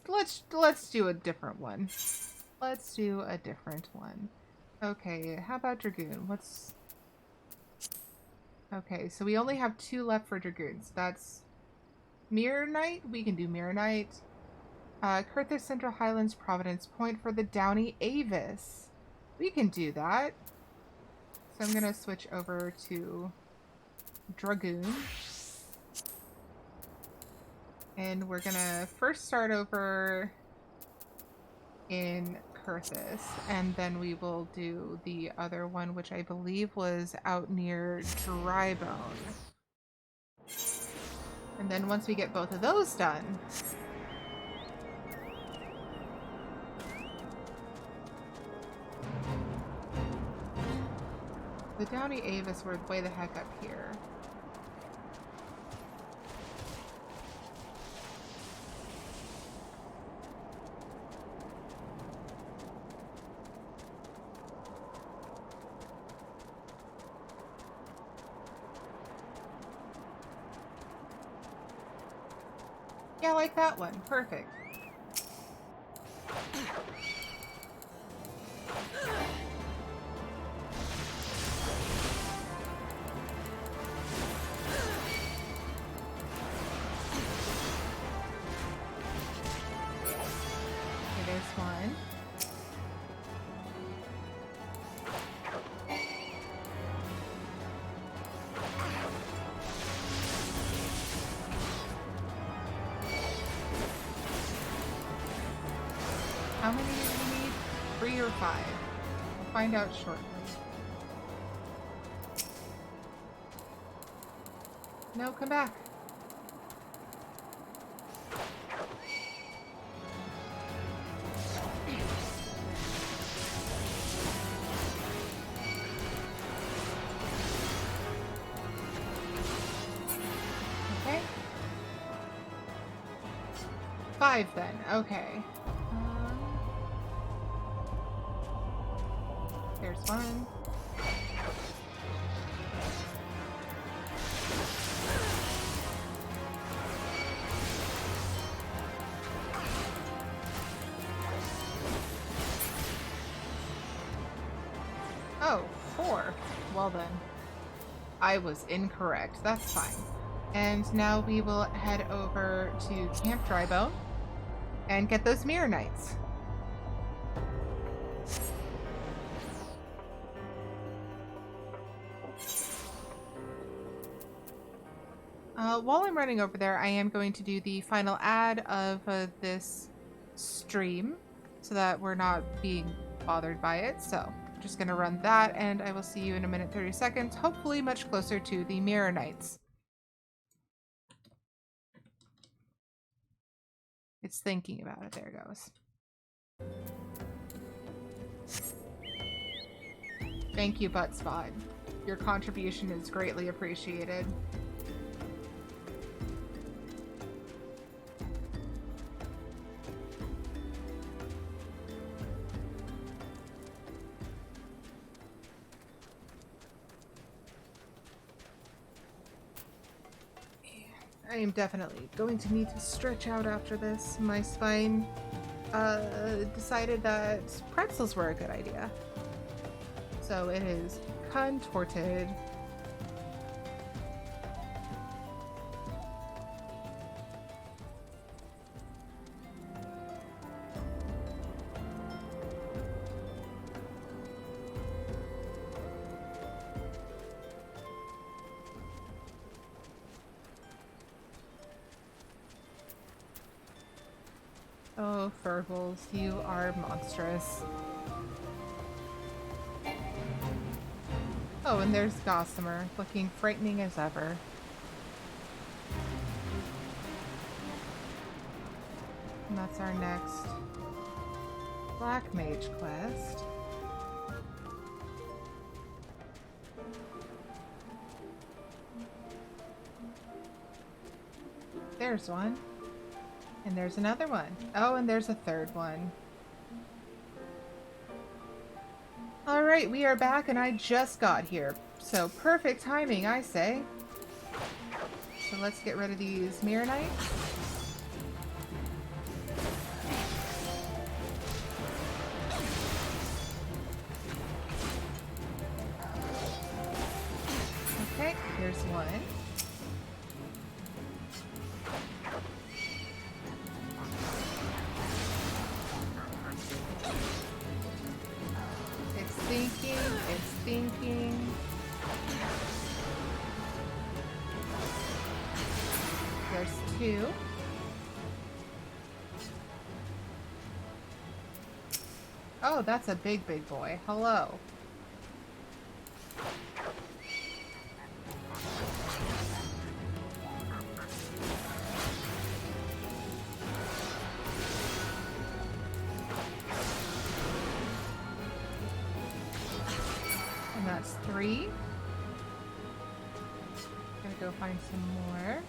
do a different one. Let's do a different one. Okay, how about Dragoon? What's... Okay, so we only have 2 left for Dragoons. That's Mirror Knight. We can do Mirror Knight. Curthis Central Highlands Providence Point for the Downy Avis. We can do that. So I'm gonna switch over to Dragoon. And we're gonna first start over in Curthis, and then we will do the other one, which I believe was out near Drybone. And then once we get both of those done, the Downy Avis were way the heck up here. Yeah, like that one. Perfect. Okay, there's one. How many do we need? 3 or 5? We'll find out shortly. No, come back. Okay. 5 then. Okay. There's one. Oh, 4. Well then. I was incorrect. That's fine. And now we will head over to Camp Drybone and get those Mirror Knights. While I'm running over there, I am going to do the final ad of this stream. so that we're not being bothered by it. So just gonna run that, and I will see you in a minute 30 seconds, hopefully much closer to the Mirror Knights. It's thinking about it. There it goes. Thank you, Buttspot. Your contribution is greatly appreciated. I am definitely going to need to stretch out after this. My spine decided that pretzels were a good idea. So it is contorted. Oh, Furbles, you are monstrous. Oh, and there's Gossamer, looking frightening as ever. And that's our next Black Mage quest. There's one. And there's another one. Oh, and there's a third one. Alright, we are back and I just got here. So perfect timing, I say. So let's get rid of these Mirror Knights. Okay, here's one. It's thinking. There's two. Oh, that's a big boy. Hello. And that's three. Gonna go find some more.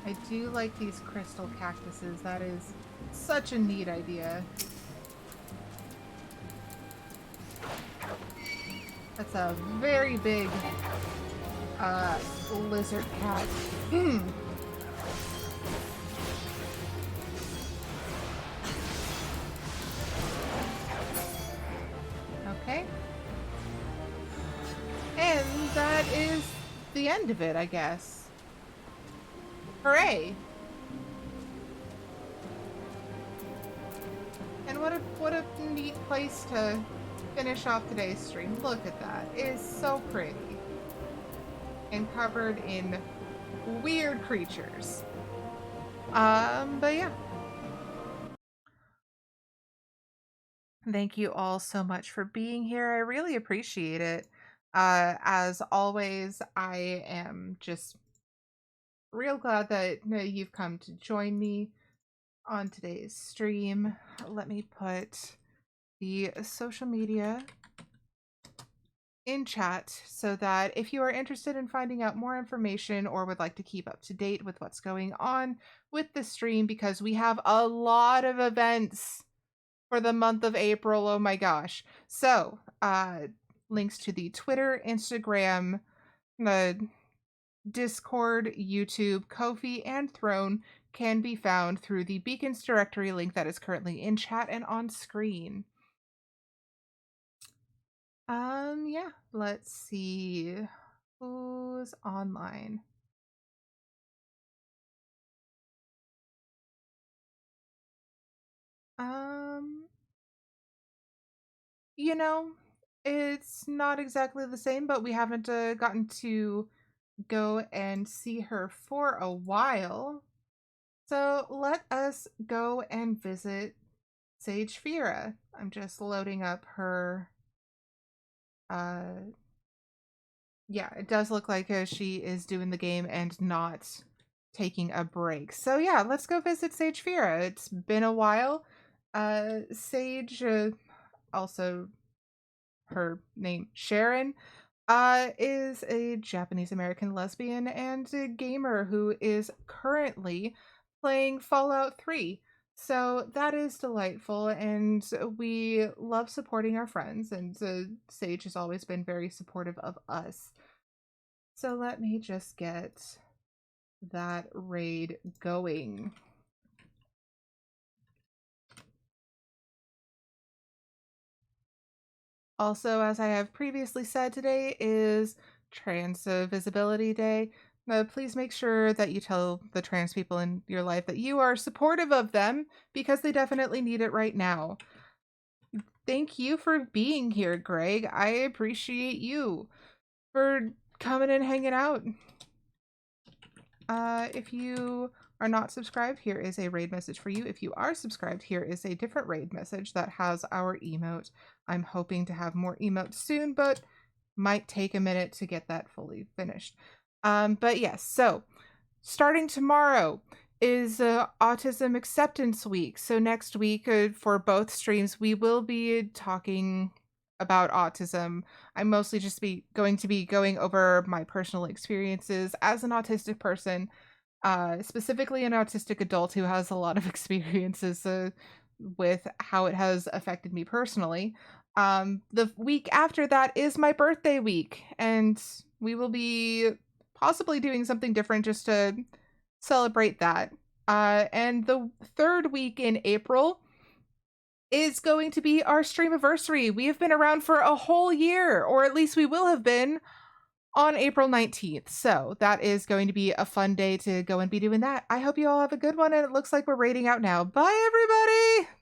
I do like these crystal cactuses. That is such a neat idea. That's a very big lizard cat. Okay. And that is the end of it, I guess. Hooray! And what a neat place to finish off today's stream. Look at that. It is so pretty. And covered in weird creatures. But yeah. Thank you all so much for being here. I really appreciate it. As always, I am just real glad that you've come to join me on today's stream. Let me put the social media in chat so that if you are interested in finding out more information or would like to keep up to date with what's going on with the stream, because we have a lot of events for the month of April. Oh my gosh. So, links to the Twitter, Instagram, the Discord, YouTube, Ko-fi, and Throne can be found through the Beacons directory link that is currently in chat and on screen. Yeah, let's see who's online. You know, It's not exactly the same, but we haven't gotten to go and see her for a while. So let us go and visit Sage Fira. I'm just loading up her. Yeah, it does look like she is doing the game and not taking a break. So yeah, let's go visit Sage Fira. It's been a while. Sage, also her name Sharon, is a Japanese American lesbian and a gamer who is currently playing Fallout 3. So that is delightful, and we love supporting our friends, and Sage has always been very supportive of us. So let me just get that raid going. Also, as I have previously said, today is Trans Visibility Day. Please make sure that you tell the trans people in your life that you are supportive of them, because they definitely need it right now. Thank you for being here, Greg. I appreciate you for coming and hanging out. If you are not subscribed, here is a raid message for you. If you are subscribed, here is a different raid message that has our emote. I'm hoping to have more emotes soon, but might take a minute to get that fully finished. But yes, so starting tomorrow is Autism Acceptance Week. So next week, for both streams, we will be talking about autism. I'm mostly just going to be going over my personal experiences as an autistic person, specifically an autistic adult who has a lot of experiences with how it has affected me personally. The week after that is my birthday week, and we will be possibly doing something different just to celebrate that. And the third week in April is going to be our streamiversary. We have been around for a whole year, or at least we will have been on April 19th. So that is going to be a fun day to go and be doing that. I hope you all have a good one, and it looks like we're raiding out now. Bye, everybody!